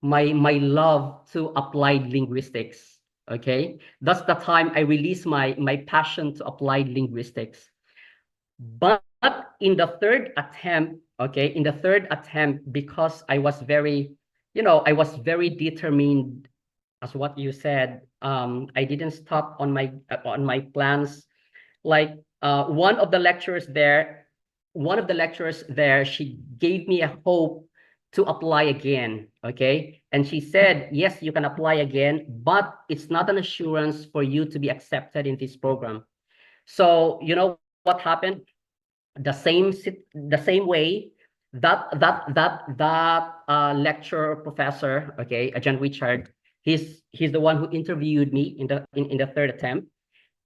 love to applied linguistics. Okay. That's the time I release my passion to applied linguistics. But in the third attempt, okay, in the third attempt, because I was very determined, as what you said. I didn't stop on my plans. Like one of the lecturers there, she gave me a hope to apply again. Okay, and she said, yes, you can apply again, but it's not an assurance for you to be accepted in this program. So you know what happened? The same way that lecturer professor, okay, John Richard, he's the one who interviewed me in the third attempt.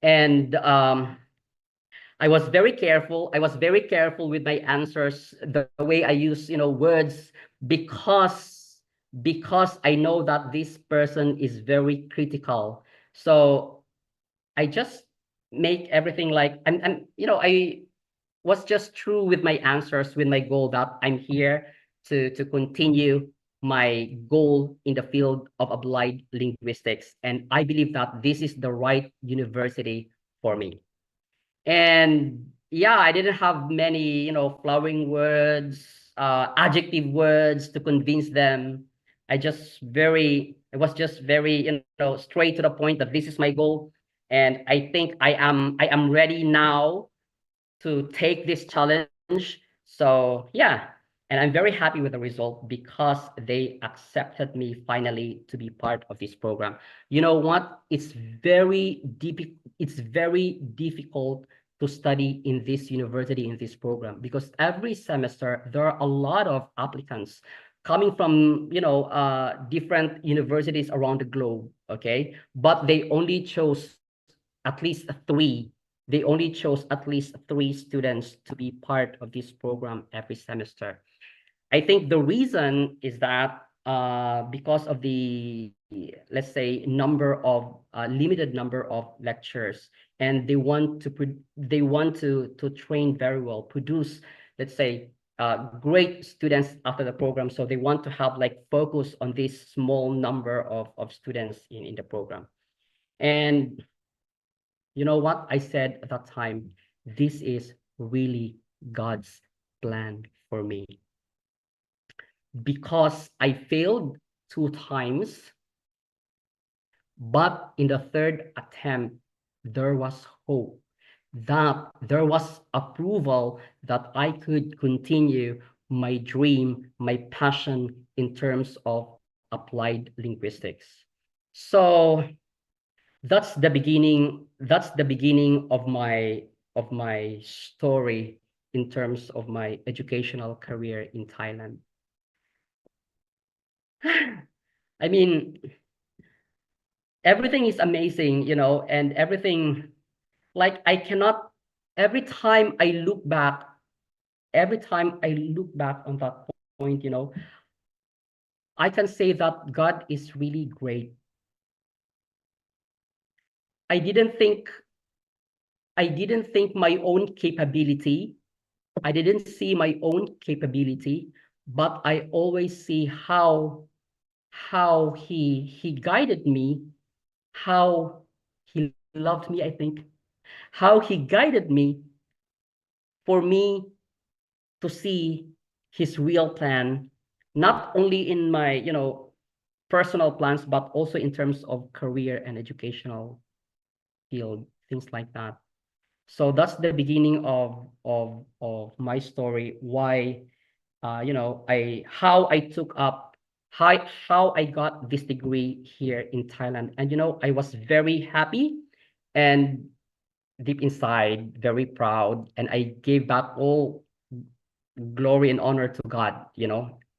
And I was very careful with my answers, the way I use words, because I know that this person is very critical. So I just make everything like, I was just true with my answers, with my goal that I'm here to continue my goal in the field of applied linguistics. And I believe that this is the right university for me. And yeah, I didn't have many, flowing words, adjective words to convince them. I was just very, straight to the point that this is my goal. And I think I am ready now to take this challenge. So yeah, and I'm very happy with the result because they accepted me finally to be part of this program. You know what? It's very difficult to study in this university, in this program, because every semester there are a lot of applicants coming from different universities around the globe. Okay, but they only chose at least three students to be part of this program every semester. I think the reason is that because of the, let's say, limited number of lectures, and they want to train very well, produce, let's say, great students after the program. So they want to have like focus on this small number of students in the program. And you know what I said at that time? This is really God's plan for me, because I failed 2 times, but in the third attempt, there was hope, that there was approval that I could continue my dream, my passion in terms of applied linguistics. So that's the beginning of my story in terms of my educational career in Thailand. I mean, everything is amazing, and everything, like, I cannot, every time I look back, on that point, I can say that God is really great. I didn't think my own capability. I didn't see my own capability, but I always see how he guided me, how he loved me, I think, how he guided me for me to see his real plan, not only in my, personal plans, but also in terms of career and educational field, things like that. So that's the beginning of my story, why how I took up, how I got this degree here in Thailand. And, I was very happy and deep inside, very proud. And I gave back all glory and honor to God,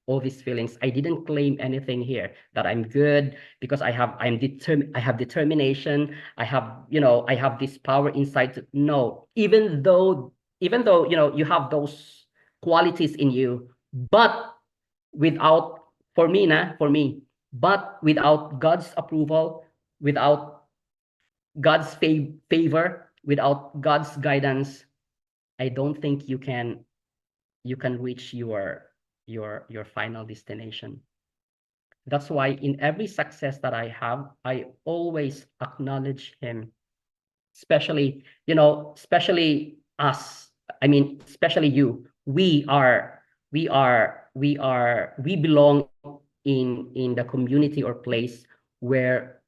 all these feelings. I didn't claim anything here that I'm good because I have determination. I have this power inside. No, even though, you have those qualities in you, but without, for me, but without God's approval, without God's favor, without God's guidance, I don't think you can reach your final destination. That's why in every success that I have, I always acknowledge him, especially, especially us. I mean, especially you. We belong in the community or place where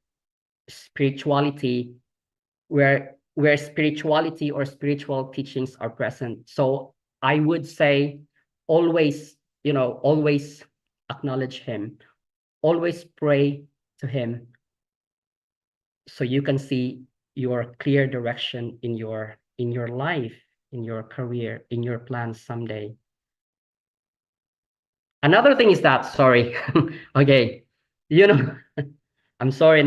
spirituality, where spirituality or spiritual teachings are present. So I would say always, always acknowledge him, always pray to him, so you can see your clear direction in your life, in your career, in your plans someday. Another thing is that, sorry, okay, I'm sorry.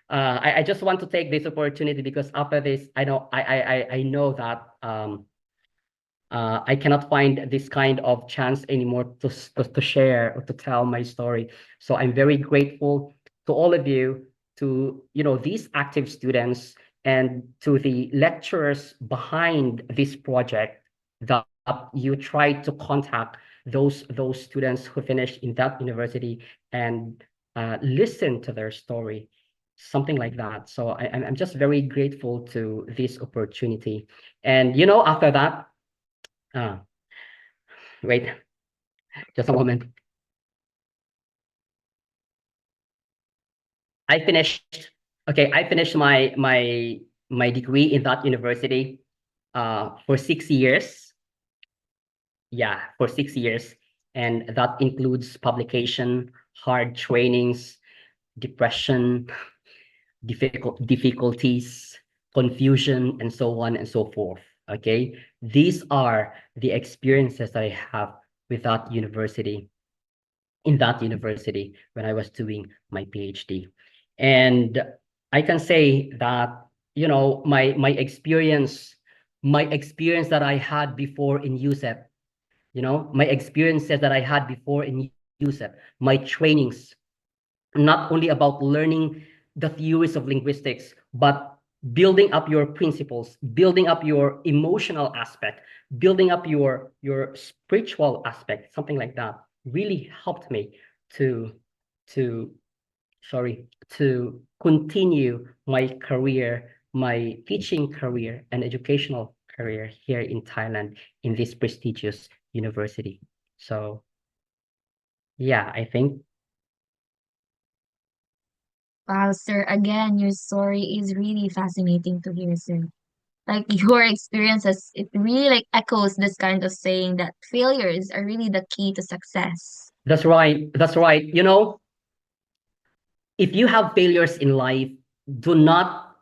I just want to take this opportunity because after this, I know that I cannot find this kind of chance anymore to share or to tell my story. So I'm very grateful to all of you, to these active students, and to the lecturers behind this project, that you tried to contact those students who finished in that university and listen to their story, something like that. So I'm just very grateful to this opportunity. And after that, wait, just a moment. I finished my degree in that university for 6 years. Yeah, for 6 years. And that includes publication, hard trainings, depression, difficulties, confusion, and so on and so forth. Okay, these are the experiences that I have with that university, in that university, when I was doing my PhD. And I can say that, my experience that I had before in USEP, my experiences that I had before in USEP, my trainings, not only about learning the theories of linguistics, but building up your principles, building up your emotional aspect, building up your spiritual aspect, something like that, really helped me to continue my career, my teaching career and educational career here in Thailand, in this prestigious university. So yeah, I think. Wow, sir. Again, your story is really fascinating to hear, sir. Like your experiences, it really like echoes this kind of saying that failures are really the key to success. That's right. That's right. If you have failures in life, do not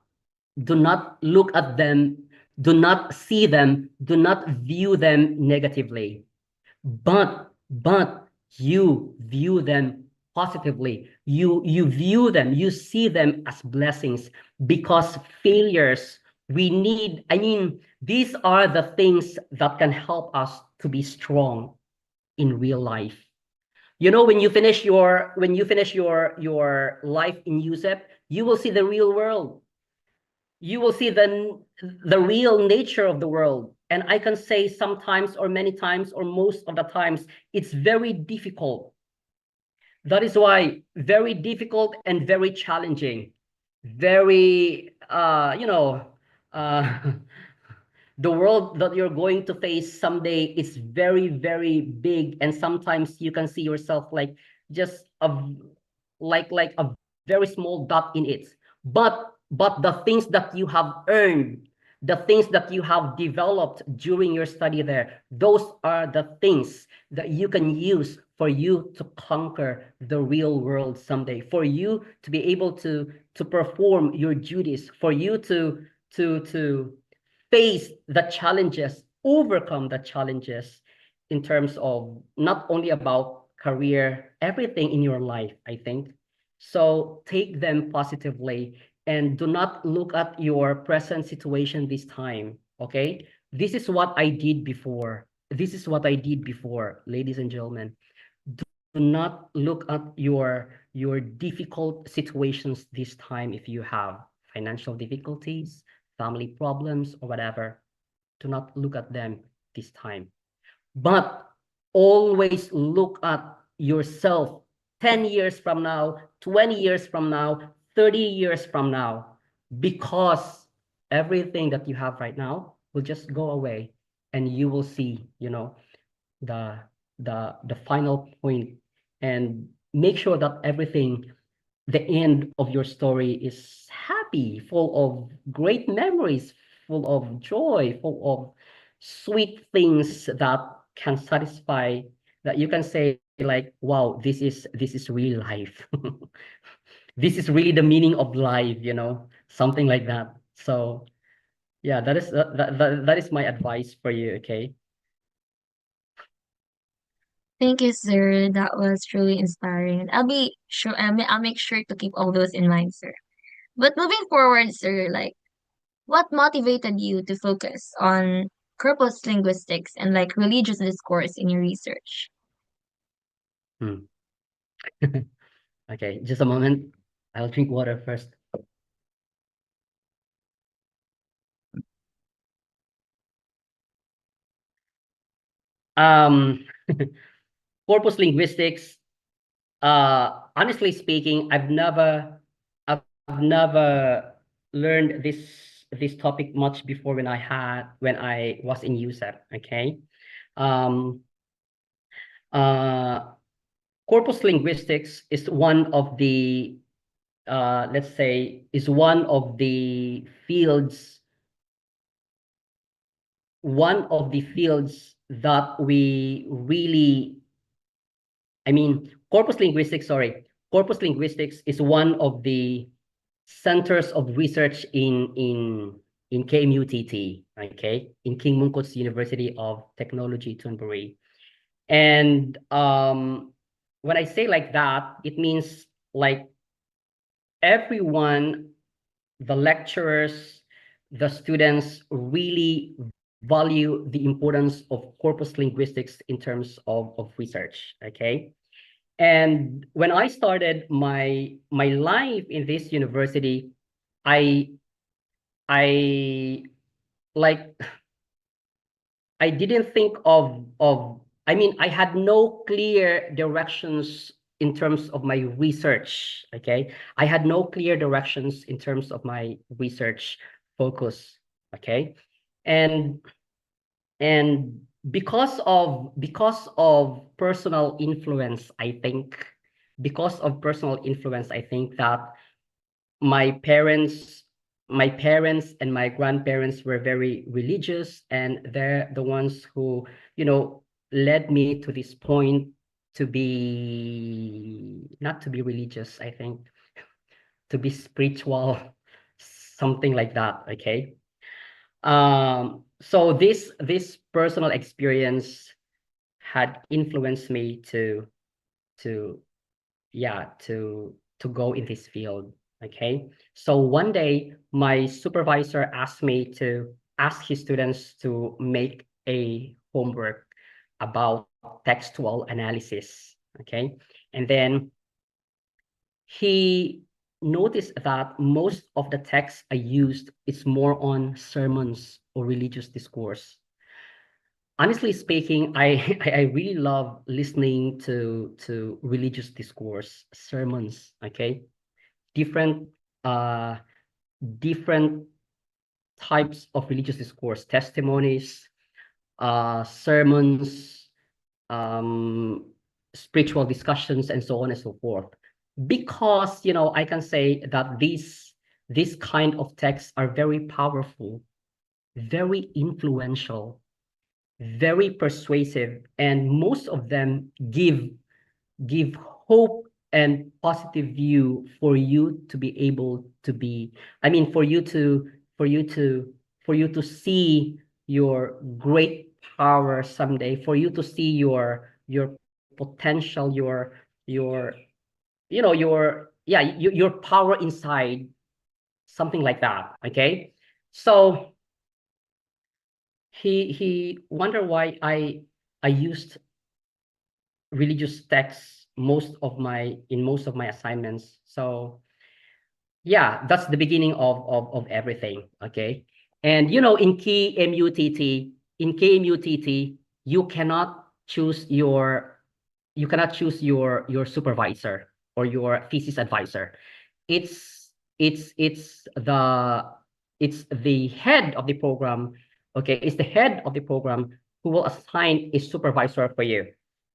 look at them, do not see them, do not view them negatively, but you view them positively. You view them, you see them as blessings, because failures, these are the things that can help us to be strong in real life. When you finish your life in USEP, you will see the real world. You will see the real nature of the world. And I can say sometimes, or many times, or most of the times, it's very difficult. That is why very difficult and very challenging. Very the world that you're going to face someday is very, very big, and sometimes you can see yourself like just like a very small dot in it. But the things that you have earned, the things that you have developed during your study there, those are the things that you can use for you to conquer the real world someday, for you to be able to perform your duties, for you to face the challenges, overcome the challenges in terms of not only about career, everything in your life, I think. So take them positively and do not look at your present situation this time, okay? This is what I did before. This is what I did before, ladies and gentlemen. Do not look at your difficult situations this time if you have financial difficulties, family problems, or whatever. Do not look at them this time. But always look at yourself 10 years from now, 20 years from now, 30 years from now, because everything that you have right now will just go away, and you will see, the final point, and make sure that everything, the end of your story, is happy, full of great memories, full of joy, full of sweet things that can satisfy, that you can say like, wow, this is real life. This is really the meaning of life, something like that. So yeah, that is my advice for you. Okay. Thank you, sir. That was truly inspiring. I'll be sure. I'll make sure to keep all those in mind, sir. But moving forward, sir, like, what motivated you to focus on corpus linguistics and like religious discourse in your research? Hmm. Okay, just a moment. I'll drink water first. Um, corpus linguistics, honestly speaking, I've never learned this topic much before when I was in USEP. Okay. Um, uh, corpus linguistics is one of the, let's say, is one of the fields that we really, I mean, corpus linguistics is one of the centers of research in KMUTT, okay, in King Mongkut's University of Technology, Thonburi. And when I say like that, it means like everyone, the lecturers, the students really value the importance of corpus linguistics in terms of research, okay? And when I started my life in this university, I I like I didn't think I mean, I had no clear directions in terms of my research, okay? I had no clear directions in terms of my research focus, okay? And because of personal influence, I think, that my parents and my grandparents were very religious, and they're the ones who, led me to this point to be not to be religious, I think, to be spiritual, something like that, okay? So this personal experience had influenced me to yeah to go in this field, okay? So one day my supervisor asked me to ask his students to make a homework about textual analysis, okay? And then he noticed that most of the texts I used is more on sermons or religious discourse. Honestly speaking, I really love listening to religious discourse, sermons, okay? Different uh different types of religious discourse, testimonies, sermons, um, spiritual discussions, and so on and so forth. Because, I can say that these kind of texts are very powerful. very influential, very persuasive, and most of them give hope and positive view for you to be able to be, I mean, for you to see your great power someday, for you to see your potential, your your power inside, something like that. Okay. So he wondered why I used religious texts most of my assignments. So yeah, that's the beginning of everything. Okay. And in KMUTT, you cannot choose your supervisor or your thesis advisor. It's it's it's the it's the head of the program. Okay, it's the head of the program who will assign a supervisor for you.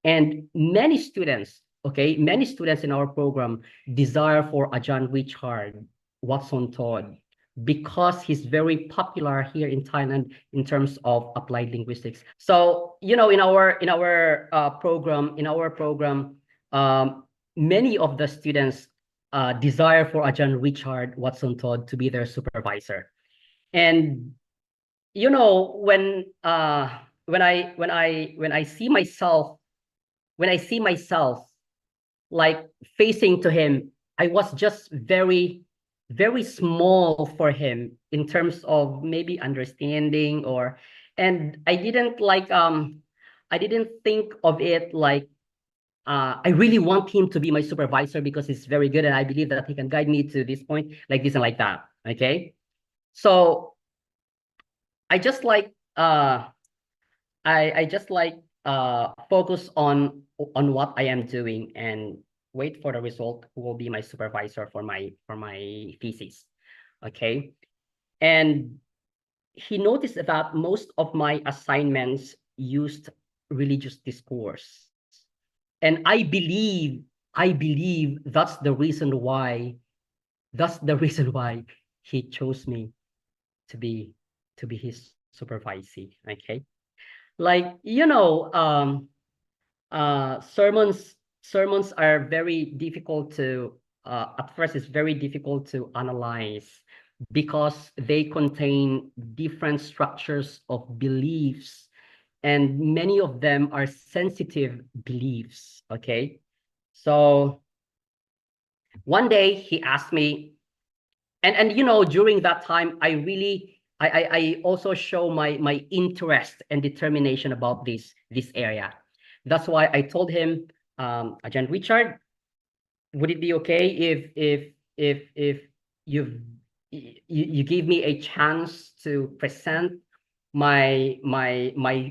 And many students in our program desire for Ajahn Richard Watson Todd because he's very popular here in Thailand in terms of applied linguistics. So, in our program, many of the students desire for Ajahn Richard Watson Todd to be their supervisor. And when I see myself like facing to him, I was just very, very small for him in terms of maybe understanding, and I didn't think of it like I really want him to be my supervisor because he's very good and I believe that he can guide me to this point, like this and like that. Okay. So I just focus on what I am doing and wait for the result, who will be my supervisor for my thesis. Okay. And he noticed that most of my assignments used religious discourse. And I believe that's the reason why he chose me to be his supervisee. Okay. Like, sermons are very difficult to at first it's very difficult to analyze because they contain different structures of beliefs, and many of them are sensitive beliefs. Okay. So one day he asked me, and during that time I also show my interest and determination about this area. That's why I told him, Ajahn Richard, would it be okay if you give me a chance to present my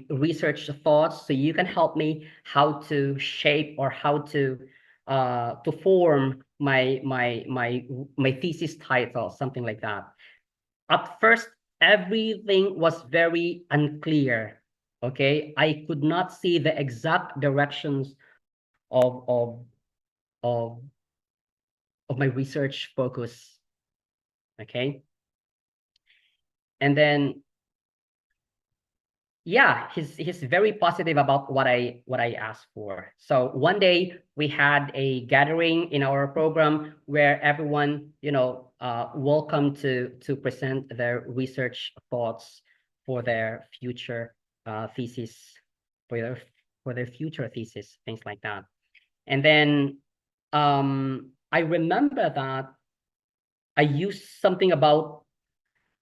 research thoughts, so you can help me how to shape or how to form my thesis title, something like that. At first, everything was very unclear. Okay, I could not see the exact directions of of my research focus. Okay, and then yeah, he's very positive about what I asked for. So one day we had a gathering in our program where everyone welcome to present their research thoughts for their future thesis, for their future thesis, things like that. And then I remember that I used something about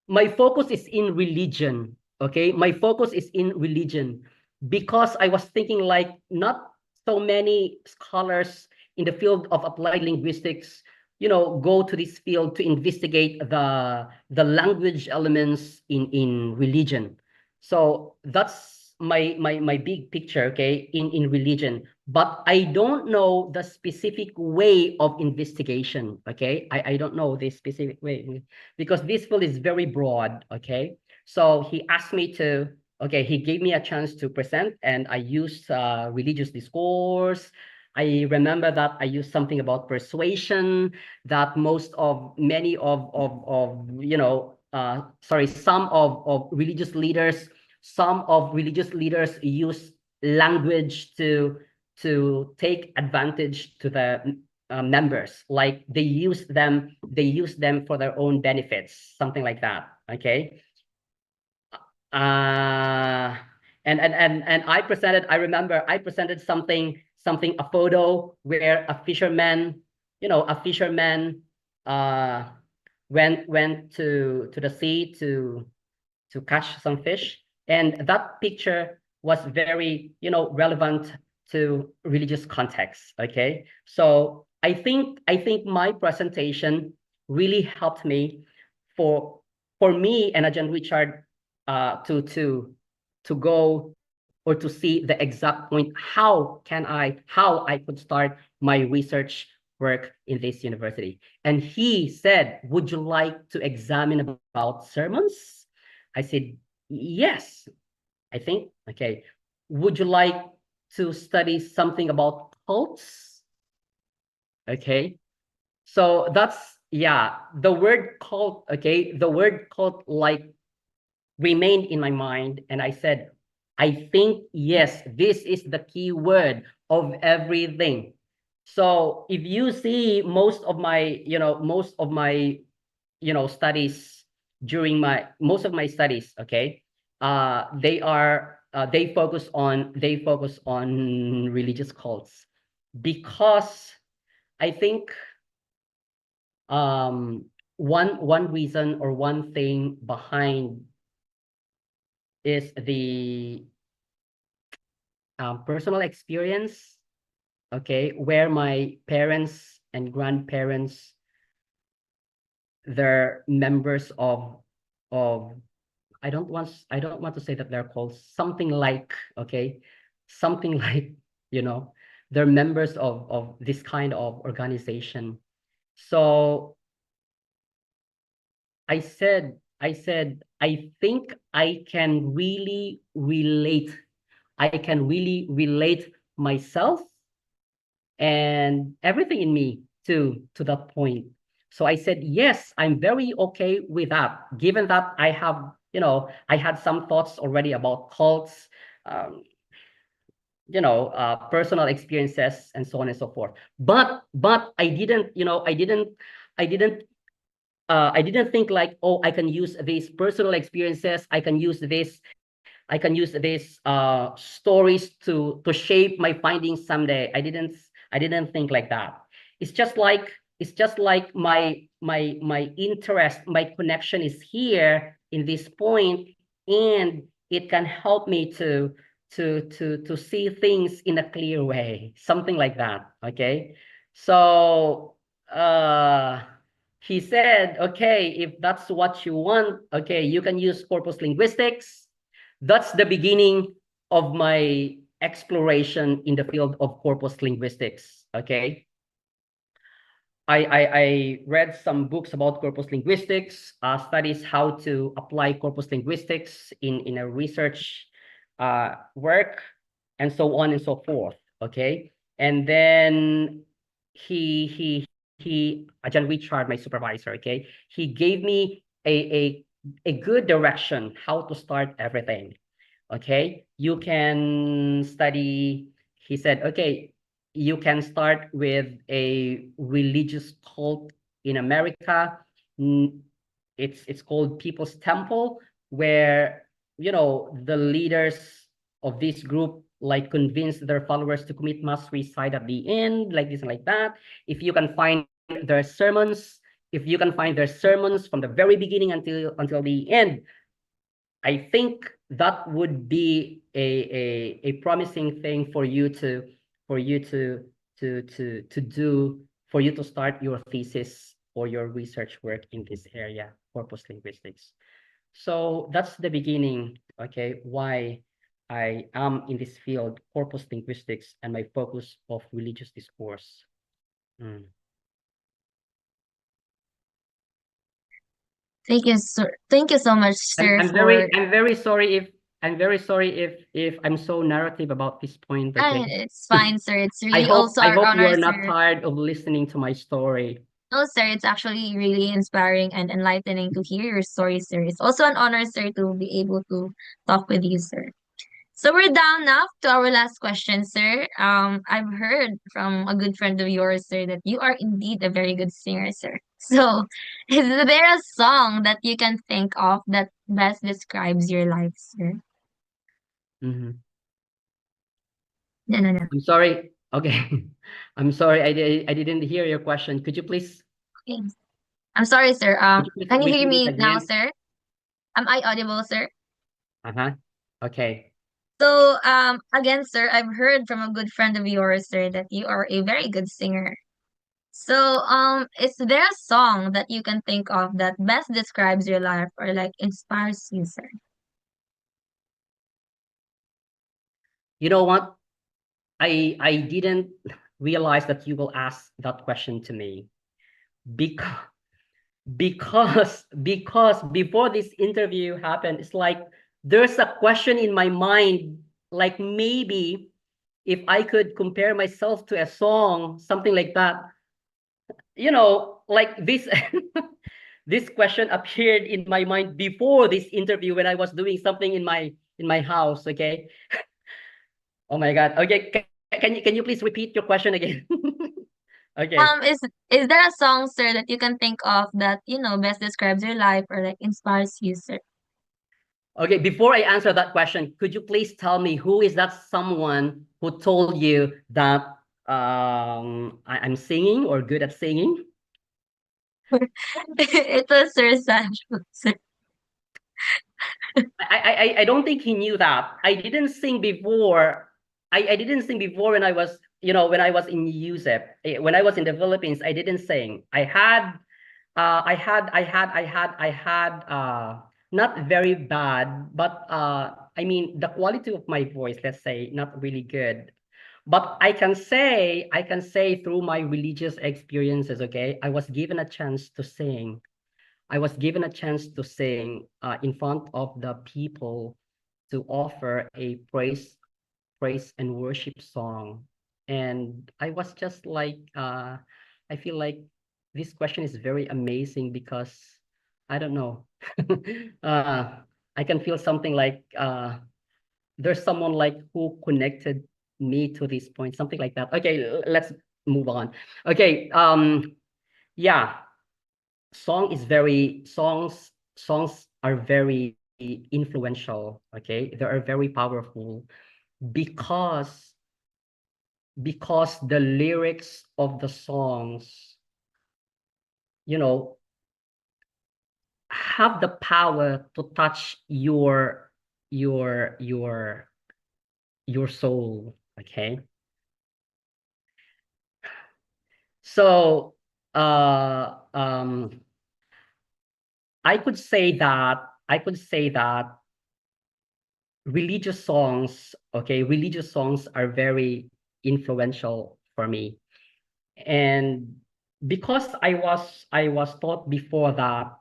my focus is in religion. Okay, my focus is in religion because I was thinking like not so many scholars in the field of applied linguistics go to this field to investigate the language elements in religion. So that's my big picture, okay, in religion. But I don't know the specific way of investigation. Okay, I don't know the specific way because this field is very broad. Okay, so he asked me to, okay, he gave me a chance to present, and I used religious discourse. I remember that I used something about persuasion that many of some of religious leaders, use language to take advantage to the members, like they use them for their own benefits, something like that. Okay. And I remember I presented something, a photo where a fisherman, went to the sea to catch some fish, and that picture was very, relevant to religious context. Okay, so I think my presentation really helped me for me and Ajahn Richard to go or to see the exact point how I could start my research work in this university. And he said, would you like to examine about sermons? I said, yes, I think. Okay. Would you like to study something about cults? Okay. So that's, yeah, the word cult, okay, the word cult like remained in my mind. And I said, I think, yes, this is the key word of everything. So if you see most of my studies during most of my studies, okay, they focus on religious cults, because I think one reason or one thing behind is the personal experience, okay, where my parents and grandparents, they're members of I don't want to say that they're called something like, okay, something like, they're members of this kind of organization. So I said, I think I can really relate. I can really relate myself and everything in me to that point. So I said, yes, I'm very okay with that, given that I have, I had some thoughts already about cults, personal experiences and so on and so forth. But I didn't, I didn't think like, oh, I can use these personal experiences, I can use these stories to shape my findings someday. I didn't think like that. It's just like my interest, my connection is here in this point, and it can help me to see things in a clear way, something like that. Okay, so he said, okay, if that's what you want, okay, you can use corpus linguistics. That's the beginning of my exploration in the field of corpus linguistics. Okay, I read some books about corpus linguistics, studies how to apply corpus linguistics in a research work, and so on and so forth. Okay, and then Ajahn Richard, my supervisor, okay, he gave me a good direction how to start everything. Okay, you can study. He said, okay, you can start with a religious cult in America. It's called People's Temple, where the leaders of this group like convince their followers to commit mass suicide at the end, like this and like that. If you can find their sermons, from the very beginning until the end, I think that would be a promising thing for you to do, for you to start your thesis or your research work in this area, corpus linguistics. So that's the beginning, okay, why I am in this field, corpus linguistics, and my focus of religious discourse. Thank you, sir. Thank you so much, sir. I'm very sorry if I'm so narrative about this point. Okay, It's fine, sir. It's really also I our hope honor, you're not sir. tired of listening to my story. No, sir, it's actually really inspiring and enlightening to hear your story, sir. It's also an honor, sir, to be able to talk with you, sir. So we're down now to our last question, sir. I've heard from a good friend of yours, sir, that you are indeed a very good singer, sir. So, is there a song that you can think of that best describes your life, sir? Mhm. No, no, no. I'm sorry. Okay. I'm sorry. I didn't hear your question. Could you please Okay. I'm sorry, sir. could you please Can you hear repeat it me now, again? sir? Am I audible, sir? Uh-huh. Okay. So, again, sir, I've heard from a good friend of yours, sir, that you are a very good singer. So, is there a song that you can think of that best describes your life or like inspires you, sir? You know what? I didn't realize that you will ask that question to me because because before this interview happened, it's like there's a question in my mind, like maybe if I could compare myself to a song, something like that. Like this this question appeared in my mind before this interview when I was doing something in my house. Okay. Oh my God. Okay. Can you please repeat your question again? Okay. Is there a song, sir, that you can think of that, best describes your life or like inspires you, sir? Okay, before I answer that question, could you please tell me who is that someone who told you that I'm singing or good at singing? It was Sir Sancho, sir. I don't think he knew that. I didn't sing before. I didn't sing before when I was, when I was in USEP. When I was in the Philippines, I didn't sing. I had not very bad, but I mean the quality of my voice, let's say, not really good. But I can say through my religious experiences, okay, I was given a chance to sing. I was given a chance to sing in front of the people to offer a praise and worship song. And I was just like, I feel like this question is very amazing because I don't know. uh, I can feel something like there's someone like who connected me to this point, something like that. Okay, let's move on. Okay, yeah, songs are very influential. Okay, they are very powerful because the lyrics of the songs, you know, have the power to touch your your your soul. Okay, so I could say that religious songs are very influential for me. And because I was taught before that,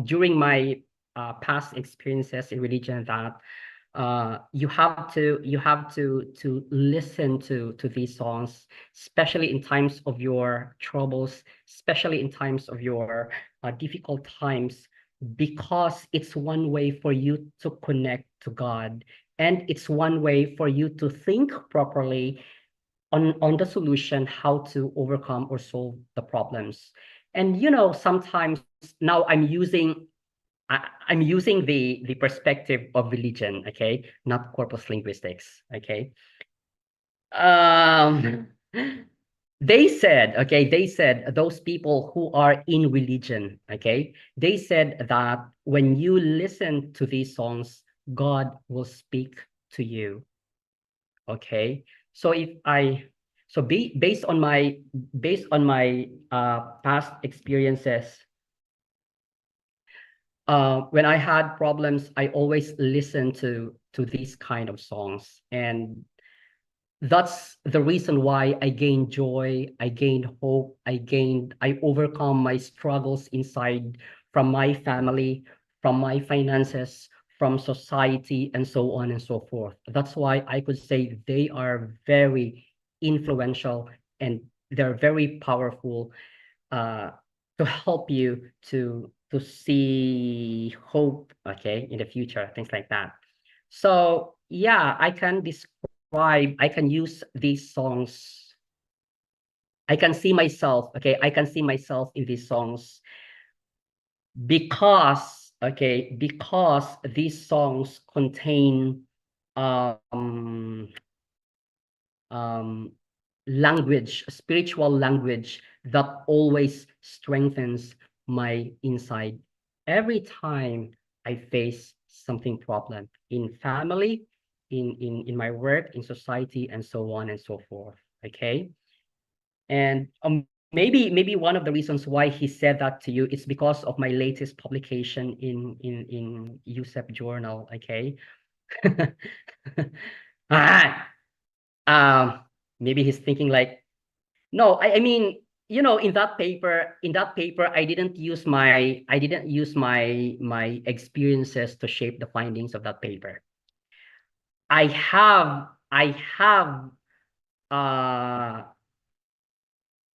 during my past experiences in religion, that you have to listen to these songs, especially in times of your troubles, especially in times of your difficult times, because it's one way for you to connect to God, and it's one way for you to think properly on the solution, how to overcome or solve the problems. And sometimes now I'm using the perspective of religion, okay, not corpus linguistics, okay. Um, they said those people who are in religion, okay, they said that when you listen to these songs, God will speak to you, okay. So if I so be based on my past experiences, when I had problems, I always listen to these kind of songs, and that's the reason why I gained joy, I gained hope, I overcome my struggles inside, from my family, from my finances, from society, and so on and so forth. That's why I could say they are very influential, and they're very powerful help you to see hope, okay, in the future, things like that. So yeah, I can use these songs. I can see myself, okay, I can see myself in these songs because these songs contain um um language, spiritual language that always strengthens my inside every time I face something problem in family, in my work, in society, and so on and so forth. Okay. And maybe one of the reasons why he said that to you is because of my latest publication in USEP journal. Okay. ah, um, maybe he's thinking like, no, I mean, you know, in that paper, I didn't use my experiences to shape the findings of that paper. I have uh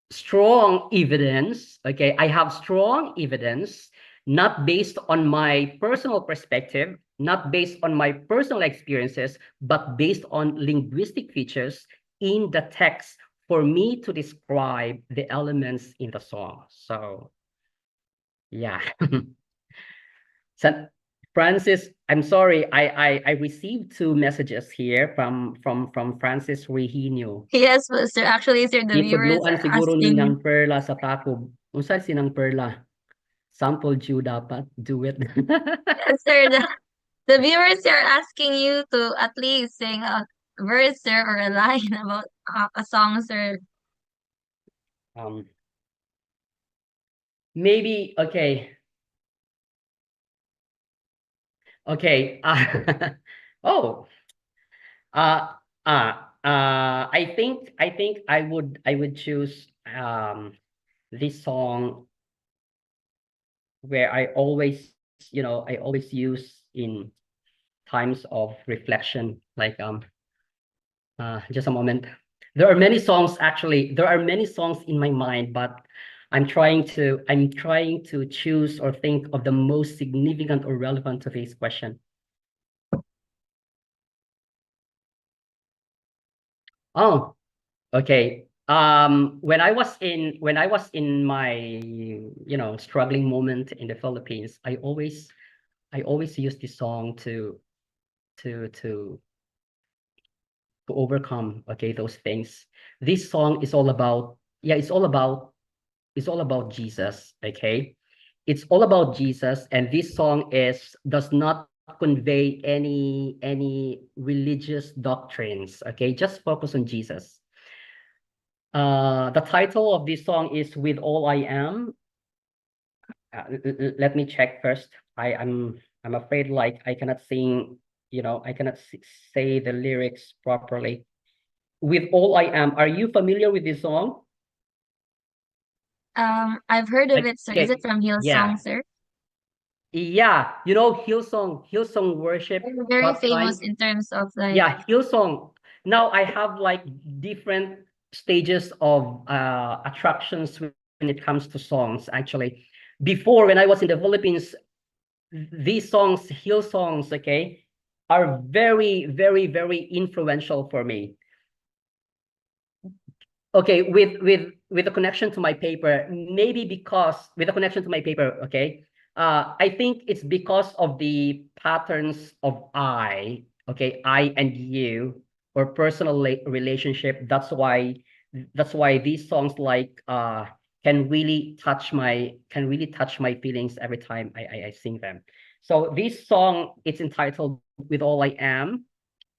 strong evidence, okay? I have strong evidence, not based on my personal perspective, not based on my personal experiences, but based on linguistic features in the text for me to describe the elements in the song. So, yeah. So, Francis, I'm sorry, I received two messages here from Francis Regino. Yes, sir. Actually, sir, the viewers Itudloan are siguro asking. ninang Perla sa takob. Unsa sinang Perla? Sample Jew dapat. Do it. Yes, sir. The viewers are asking you to at least sing a verse, sir, or a line about a song, sir. um, maybe, okay. Okay. Oh. Uh, I think I would choose this song where I always use in times of reflection, like just a moment. There are many songs, actually. There are many songs in my mind, but I'm trying to choose or think of the most significant or relevant to this question. Oh, okay. When I was in my struggling moment in the Philippines, I always use this song to to to overcome, okay, those things. This song is all about, yeah, it's all about Jesus, okay? It's all about Jesus, and this song does not convey any religious doctrines, okay? Just focus on Jesus. The title of this song is "With All I Am." Let me check first. I'm afraid, like, I cannot sing, I cannot say the lyrics properly. With All I Am. Are you familiar with this song? I've heard of it, sir. Is it Okay. from Hillsong, Yeah. sir? Yeah. Hillsong worship, They're very that famous time. in terms of like. Yeah, Hillsong. Now I have like different stages of attractions when it comes to songs, actually. Before, when I was in the Philippines, these songs, Hillsongs, okay, are very, very, very influential for me. Okay, with the connection to my paper, maybe because with the connection to my paper, okay, I think it's because of the patterns of okay, I and you, or personal relationship. That's why these songs, like, can really touch my feelings every time I sing them. So this song, it's entitled "With All I Am."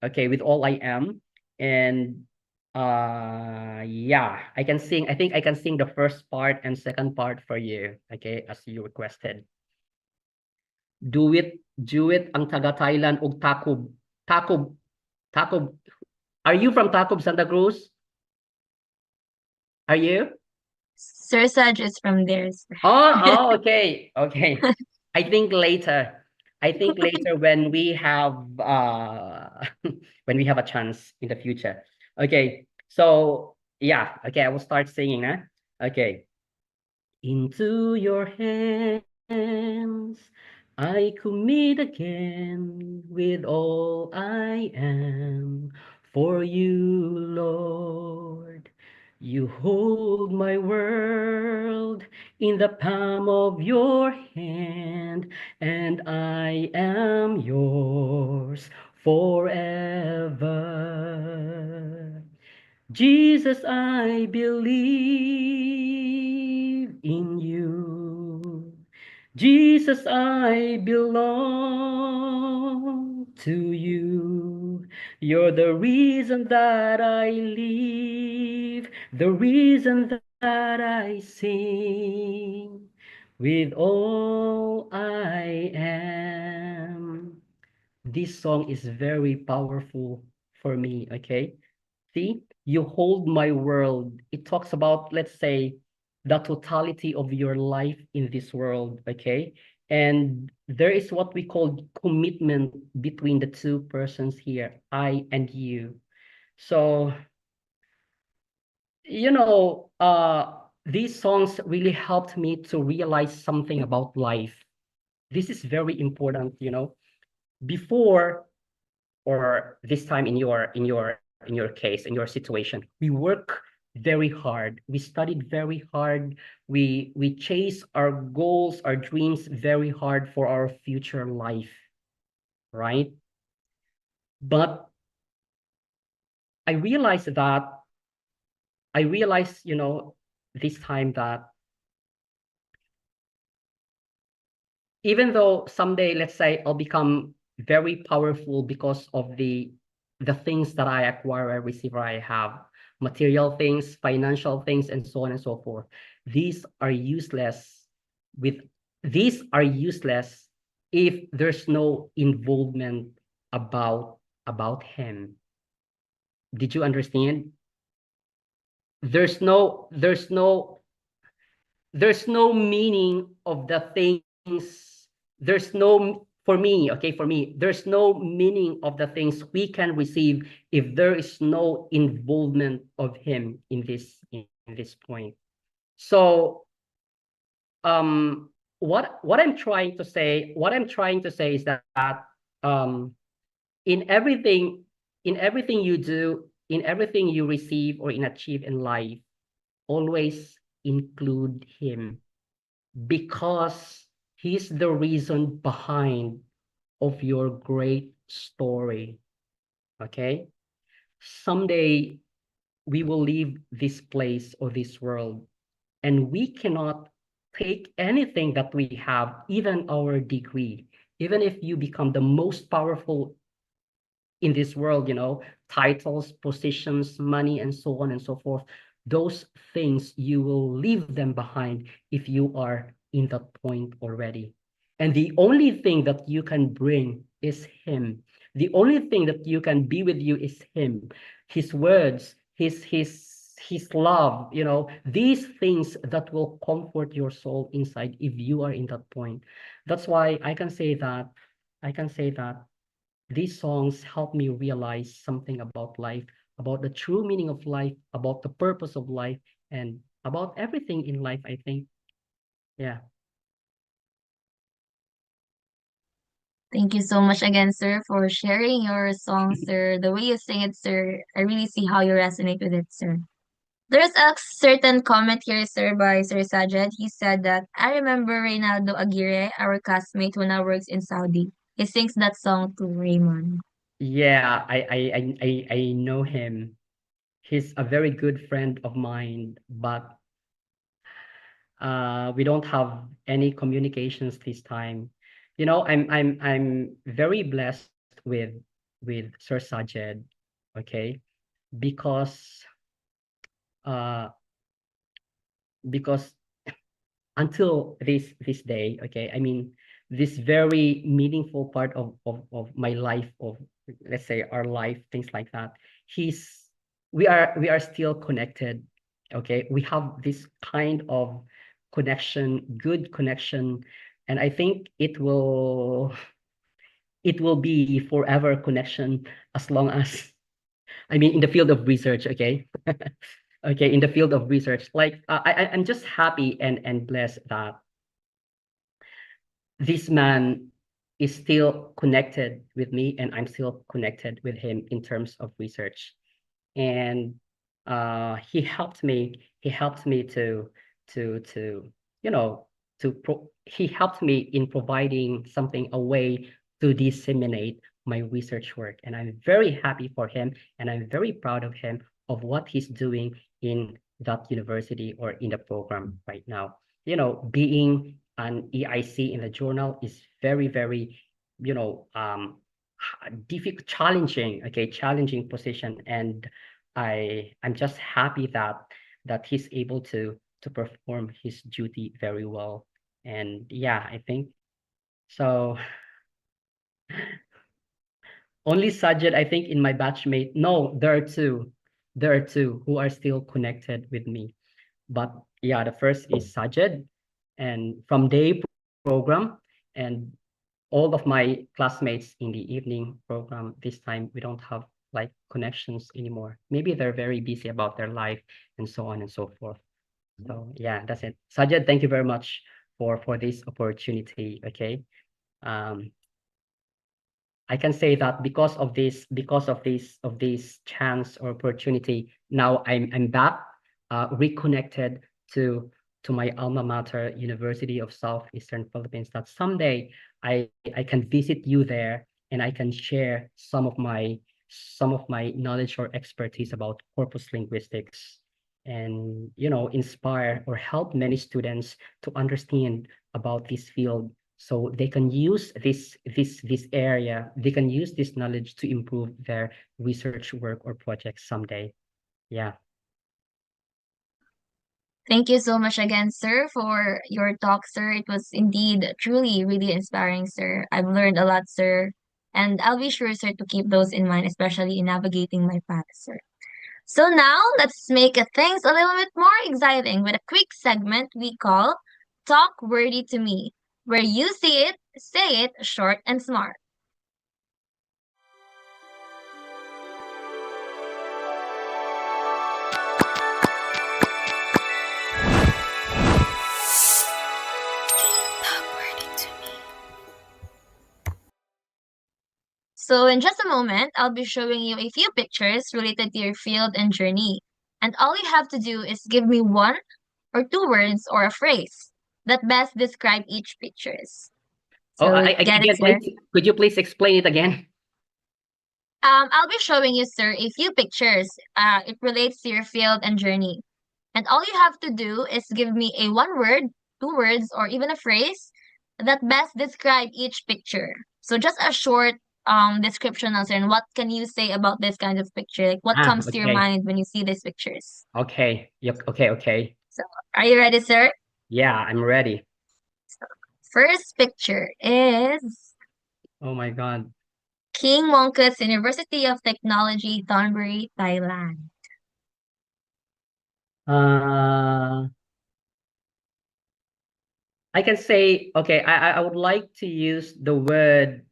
Okay, "With All I Am," and yeah, I think I can sing the first part and second part for you, okay, as you requested. Do it ang taga Thailand og takob. Takob. Are you from Takob, Santa Cruz? Are you? Sir Saj is from there, sir. Okay. Okay. I think later. When we have when we have a chance in the future. Okay. So yeah, okay, I will start singing, huh? Okay. Into your hands I commit again with all I am. For you, Lord, you hold my world in the palm of your hand, and I am yours forever. Jesus, I believe in you. Jesus, I belong to you. You're the reason that I live, the reason that I sing with all I am. This song is very powerful for me, okay? See, you hold my world. It talks about, let's say, the totality of your life in this world, okay? And there is what we call commitment between the two persons here, I and you. So, these songs really helped me to realize something about life. This is very important. Before, or this time in your case, in your situation, we work very hard, we studied very hard, we chase our goals, our dreams very hard for our future life, right? But i realized that I realized this time that even though someday, let's say, I'll become very powerful because of the things that I acquire, I receive, or I have, material things, financial things, and so on and so forth. These are useless with these are useless if there's no involvement about him. Did you understand? There's no meaning of the things. There's no, for me, okay, for me, there's no meaning of the things we can receive if there is no involvement of him in this point. So what I'm trying to say is that um in everything you do, in everything you receive or in achieve in life, always include him, because he's the reason behind of your great story. Okay? Someday we will leave this place or this world, and we cannot take anything that we have, even our degree. Even if you become the most powerful in this world, titles, positions, money, and so on and so forth, those things, you will leave them behind if you are in that point already. And the only thing that you can bring is him. The only thing that you can be with you is him, his words, his love, these things that will comfort your soul inside if you are in that point. That's why I can say that these songs help me realize something about life, about the true meaning of life, about the purpose of life, and about everything in life, I think. Yeah. Thank you so much again, sir, for sharing your song, sir. The way you sing it, sir, I really see how you resonate with it, sir. There's a certain comment here, sir, by Sir Sajed. He said that, I remember Reynaldo Aguirre, our classmate who now works in Saudi. He sings that song to Raymond. Yeah, I know him. He's a very good friend of mine, but we don't have any communications this time. I'm very blessed with Sir Sajed, okay? Because uh because until this day, okay, I mean, this very meaningful part of my life, of, let's say, our life, things like that, he's we are still connected, okay? We have this kind of connection, good connection, and I think it will be forever connection, as long as, I mean, in the field of research, okay? okay, in the field of research. Like I'm just happy and blessed that this man is still connected with me and I'm still connected with him in terms of research. And he helped me to you know he helped me in providing something, a way to disseminate my research work, and I'm very happy for him and I'm very proud of him, of what he's doing in that university or in the program right now. Being an EIC in the journal is very, very, difficult, challenging position. And I'm just happy that he's able to perform his duty very well. And yeah, I think so. Only Sajid, I think, in my batchmate. No, there are two who are still connected with me. But yeah, the first is Sajid, and from day program, and all of my classmates in the evening program. This time we don't have like connections anymore. Maybe they're very busy about their life and so on and so forth. So yeah, that's it. Sajid, thank you very much for this opportunity. Okay. Um, I can say that because of this chance or opportunity, now I'm back, reconnected to my alma mater, University of Southeastern Philippines. That someday I can visit you there and I can share some of my knowledge or expertise about corpus linguistics, and inspire or help many students to understand about this field, so they can use this area, they can use this knowledge to improve their research work or projects someday. Yeah. Thank you so much again, sir, for your talk, sir. It was indeed truly really inspiring, sir. I've learned a lot, sir. And I'll be sure, sir, to keep those in mind, especially in navigating my path, sir. So now let's make things a little bit more exciting with a quick segment we call Talk Wordy to Me, where you see it, say it short and smart. So in just a moment, I'll be showing you a few pictures related to your field and journey. And all you have to do is give me one or two words or a phrase that best describe each pictures. Oh, So get it, again, sir? please, could you please explain it again? I'll be showing you, sir, a few pictures. It relates to your field and journey. And all you have to do is give me a one word, two words, or even a phrase that best describe each picture. So just a short description answer, and what can you say about this kind of picture? Like what comes to your Okay. mind when you see these pictures? Okay. Okay. So are you ready, sir? Yeah, I'm ready. First picture is Oh my God. King Mongkut's University of Technology, Thonburi, Thailand. Uh, I can say, okay, I would like to use the word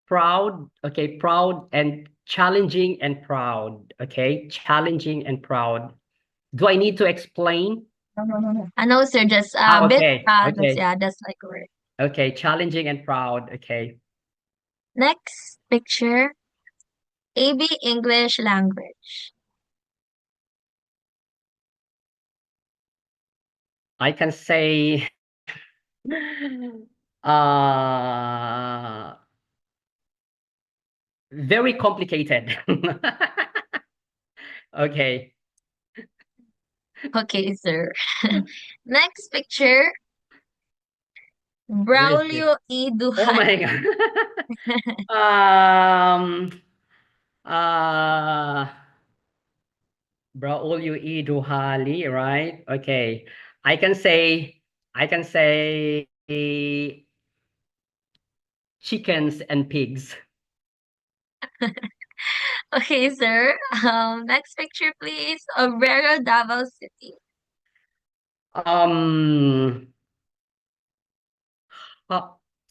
proud. Okay, proud and challenging and proud. Okay, challenging and proud. Do I need to explain? I know, sir, just a bit, Okay, that's, okay, yeah, that's like a word. okay, challenging and proud. Okay. Next picture, AB English language. I can say uh very complicated. Okay. Okay, sir. Next picture, Where is this? Braulio E. Oh Duhan. my God. Um uh Braulio E. Duhali, right? Okay. I can say chickens and pigs. Okay, sir. Next picture, please. Obrero, Davao City. Um uh,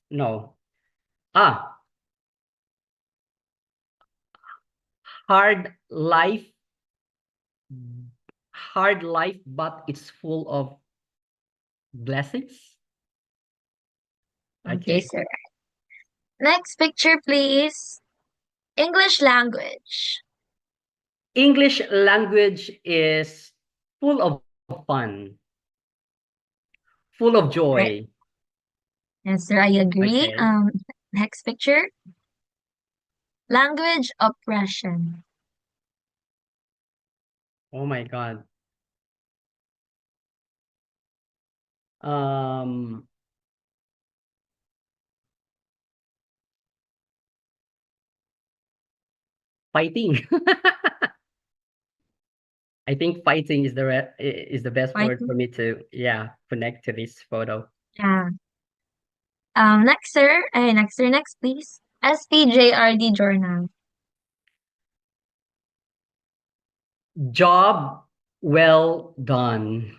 no. Ah, hard life, but it's full of blessings. Okay, sir. Next picture, please. English language. English language is full of fun, full of joy. Yes, sir, I agree. Okay. Next picture. Language oppression. Oh my God. Um, Fighting. I think fighting is the best word for Fighting. me to connect to this photo. Yeah. Next, sir. Next, please. SPJRD journal. Job well done.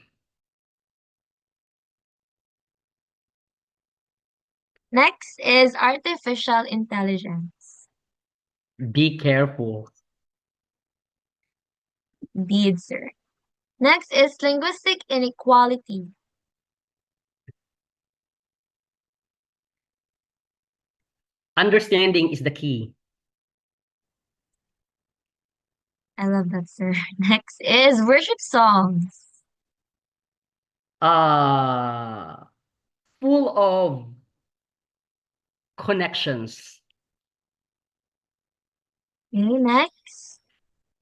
Next is artificial intelligence. Be careful. Indeed, sir. Next is linguistic inequality. Understanding is the key. I love that, sir. Next is worship songs. Uh, Full of connections. Okay, next,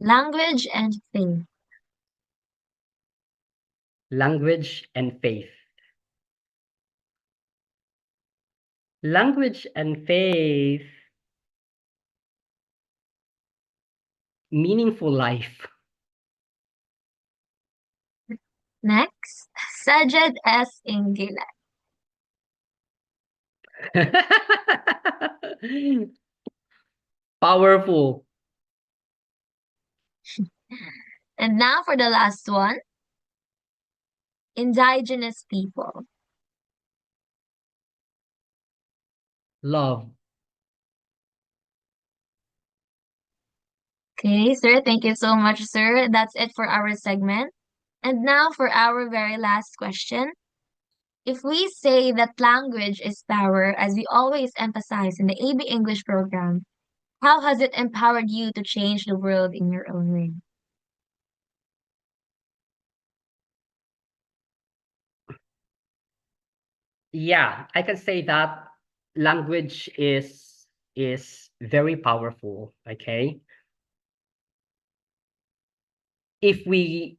language and faith. Language and faith. Language and faith. Meaningful life. Next, Sajed S. Ingila. Powerful. And now for the last one, indigenous people. Love. Okay, sir, thank you so much, sir. That's it for our segment. And now for our very last question. If we say that language is power, as we always emphasize in the AB English program, how has it empowered you to change the world in your own way? Yeah, I can say that language is very powerful, okay? If we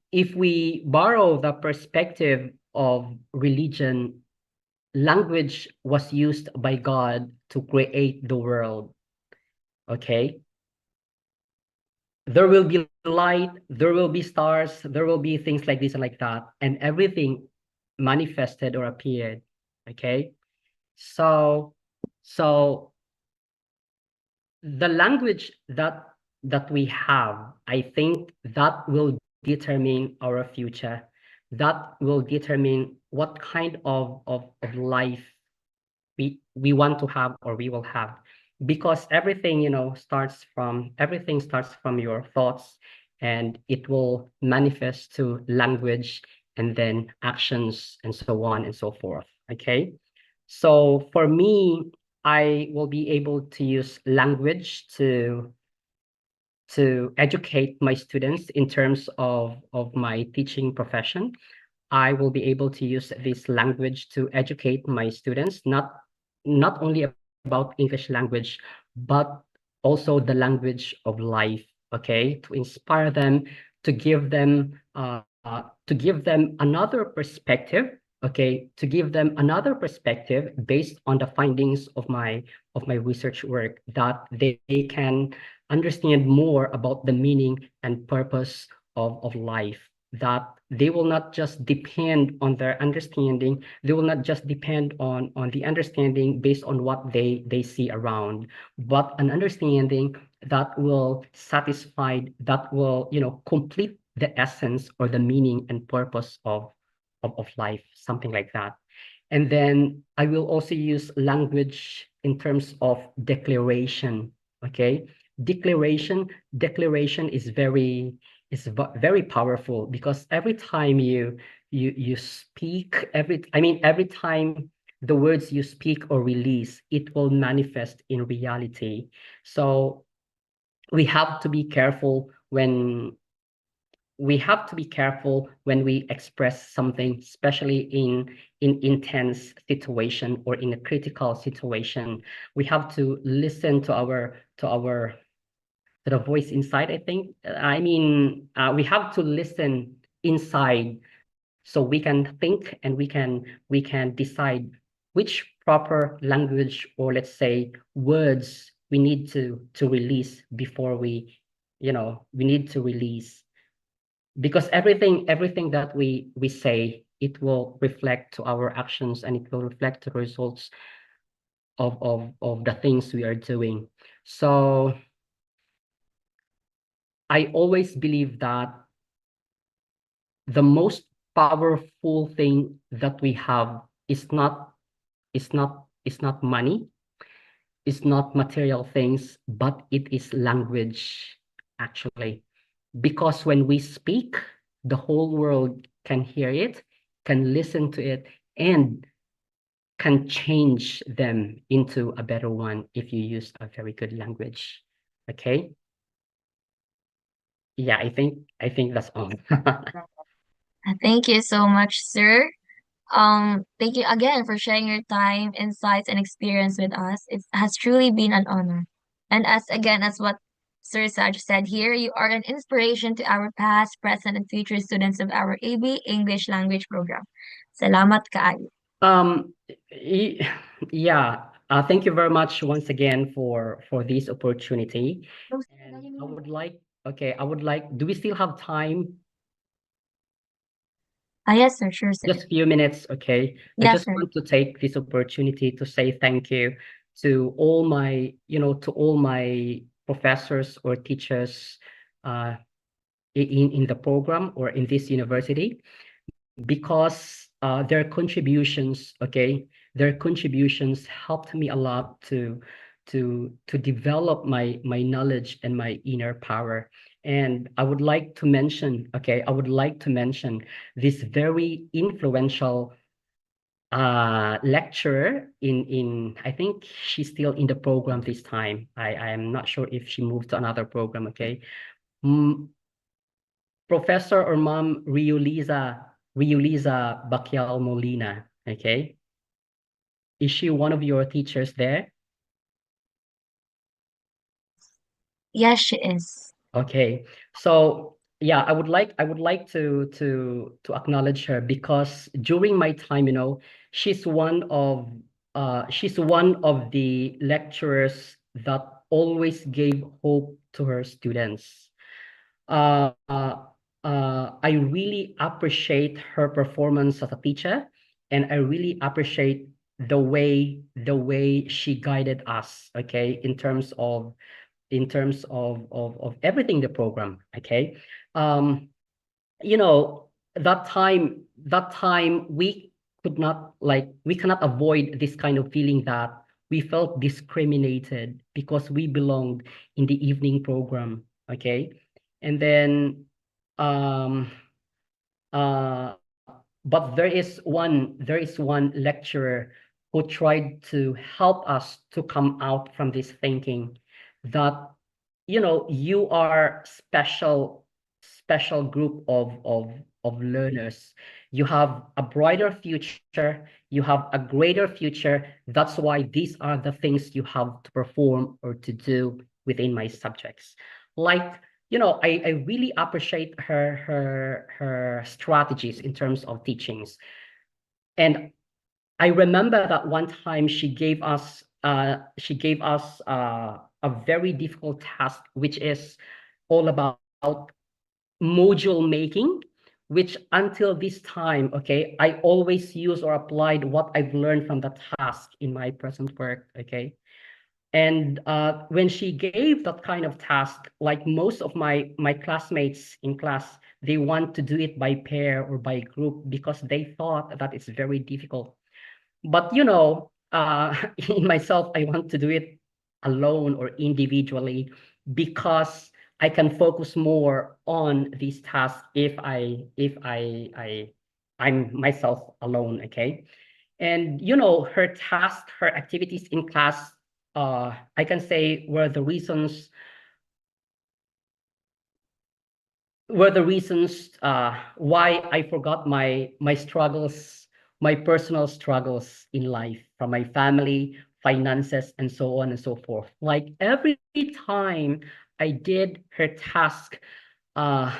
borrow the perspective of religion, language was used by God to create the world, okay? There will be light, there will be stars, there will be things like this and like that, and everything manifested or appeared, okay? So the language that we have, I think that will determine our future. That will determine what kind of life we want to have or we will have. Because everything, everything starts from your thoughts, and it will manifest to language and then actions and so on and so forth. Okay. So for me, I will be able to use language to educate my students in terms of my teaching profession. I will be able to use this language to educate my students, not only about English language, but also the language of life, okay? To inspire them, to give them another perspective, okay? To give them another perspective based on the findings of my research work, that they can understand more about the meaning and purpose of life, that they will not just depend on their understanding, they will not just depend on the understanding based on what they see around, but an understanding that will satisfy, that will complete the essence or the meaning and purpose of life, something like that. And then I will also use language in terms of declaration, okay? declaration is very powerful, because every time you speak, every time the words you speak or release, it will manifest in reality. So we have to be careful when we express something, especially in intense situation or in a critical situation. We have to listen to the voice inside, I think. We have to listen inside, so we can think and we can decide which proper language, or let's say words, we need to release before we need to release. Because everything that we say, it will reflect to our actions, and it will reflect to the results of the things we are doing. So I always believe that the most powerful thing that we have is not money, it's not material things, but it is language, actually. Because when we speak, the whole world can hear it, can listen to it, and can change them into a better one if you use a very good language. Okay? Yeah, I think that's all. Thank you so much, sir. Thank you again for sharing your time, insights, and experience with us. It has truly been an honor. And as what Sir Saj said here, you are an inspiration to our past, present, and future students of our AB English Language Program. Salamat kaayo. Um, yeah. Thank you very much once again for this opportunity. And I would like, do we still have time? Yes, sir. Sure, sir. Just a few minutes, okay? I Yes, just sir. want to take this opportunity to say thank you to all my, professors or teachers in the program or in this university, because their contributions, their contributions helped me a lot to develop my knowledge and my inner power. And I would like to mention, this very influential lecturer in I think she's still in the program this time. I am not sure if she moved to another program, okay? Professor or Mom Riuliza Baquial Molina, okay? Is she one of your teachers there? Yes, she is. Okay. So yeah, I would like to acknowledge her, because during my time, she's one of the lecturers that always gave hope to her students. I really appreciate her performance as a teacher, and I really appreciate the way she guided us, okay, in terms of everything in the program, okay. You know, that time we cannot avoid this kind of feeling that we felt discriminated because we belonged in the evening program, okay. And then uh but there is one lecturer who tried to help us to come out from this thinking that you are special group of learners. You have a brighter future, you have a greater future. That's why these are the things you have to perform or to do within my subjects. Like, I really appreciate her strategies in terms of teachings. And I remember that one time she gave us a very difficult task, which is all about module making, which until this time, okay, I always use or applied what I've learned from the task in my present work, okay. And when she gave that kind of task, like most of my classmates in class, they want to do it by pair or by group because they thought that it's very difficult. But in myself, I want to do it alone or individually, because I can focus more on these tasks if I'm myself alone, okay? And her tasks, her activities in class, I can say were the reasons why I forgot my struggles, my personal struggles in life, from my family, finances, and so on and so forth. Like every time I did her task, uh,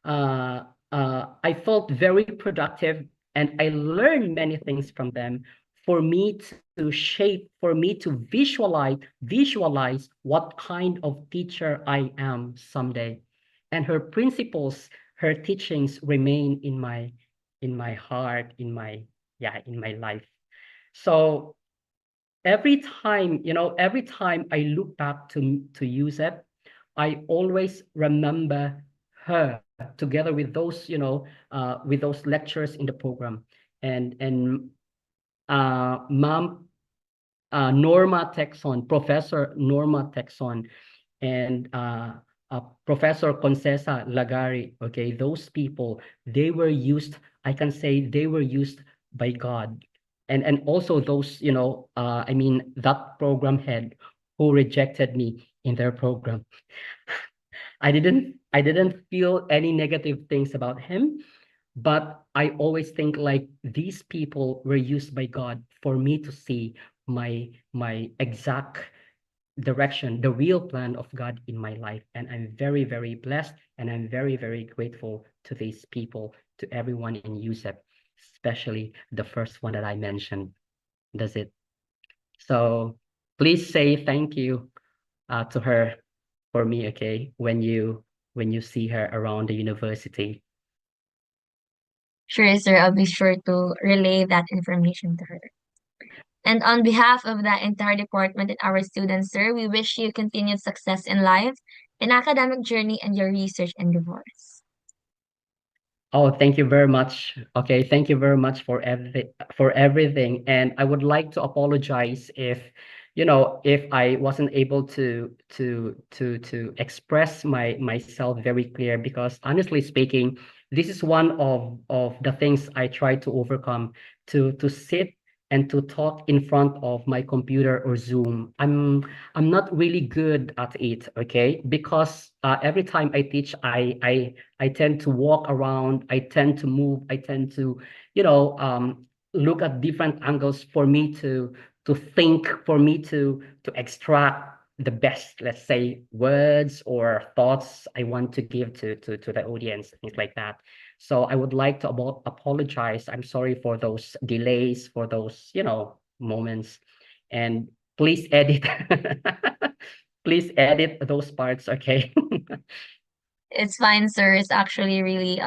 I felt very productive, and I learned many things from them, for me to shape, for me to visualize what kind of teacher I am someday. And her principles, her teachings remain in my heart, in my life. So every time I look back to Yusef, I always remember her, together with those lectures in the program, and Mom Norma Texon, Professor Norma Texon, and Professor Concesa Lagari. Okay, those people, they were used. I can say they were used by God, and also those, that program head who rejected me in their program. I didn't feel any negative things about him, but I always think like these people were used by God for me to see my exact direction, the real plan of God in my life. And I'm very, very blessed, and I'm very, very grateful to these people, to everyone in USEP, especially the first one that I mentioned. That's it. So please say thank you to her for me, okay, when you see her around the university. Sure, sir. I'll be sure to relay that information to her. And on behalf of the entire department and our students, sir, we wish you continued success in life, in academic journey, and your research endeavors. Oh, thank you very much. Okay, thank you very much for everything. And I would like to apologize if I wasn't able to express myself very clear, because honestly speaking, this is one of the things I try to overcome, to sit and to talk in front of my computer or Zoom. I'm not really good at it, okay? Because every time I teach, I tend to walk around, I tend to move, I tend to, look at different angles for me to think, for me to extract the best, let's say, words or thoughts I want to give to the audience, things like that. So I would like to apologize. I'm sorry for those delays, for those, moments, and please edit. Please edit those parts, okay? It's fine, sir. It's actually really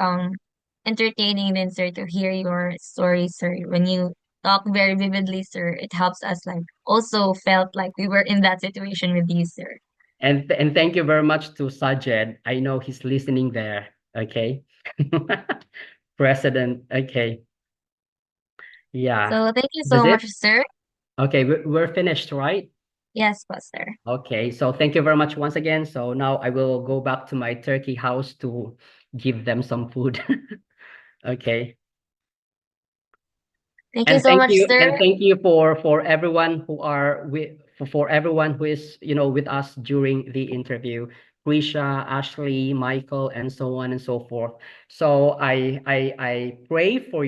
entertaining then, sir, to hear your story, sir. When you talk very vividly, sir, it helps us like also felt like we were in that situation with you, sir. And thank you very much to Sajed. I know he's listening there, okay? President, okay. Yeah. So thank you That's so much, it? sir. Okay, we're finished, right? Yes, sir. Okay, so thank you very much once again. So now I will go back to my turkey house to give them some food. Okay. Thank you so much, sir. And thank you for everyone for everyone who is, with us during the interview. Krisha, Ashley, Michael, and so on and so forth. So I pray for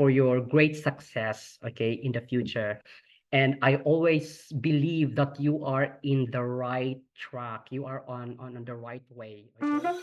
your great success, okay, in the future. And I always believe that you are in the right track. You are on the right way. Okay?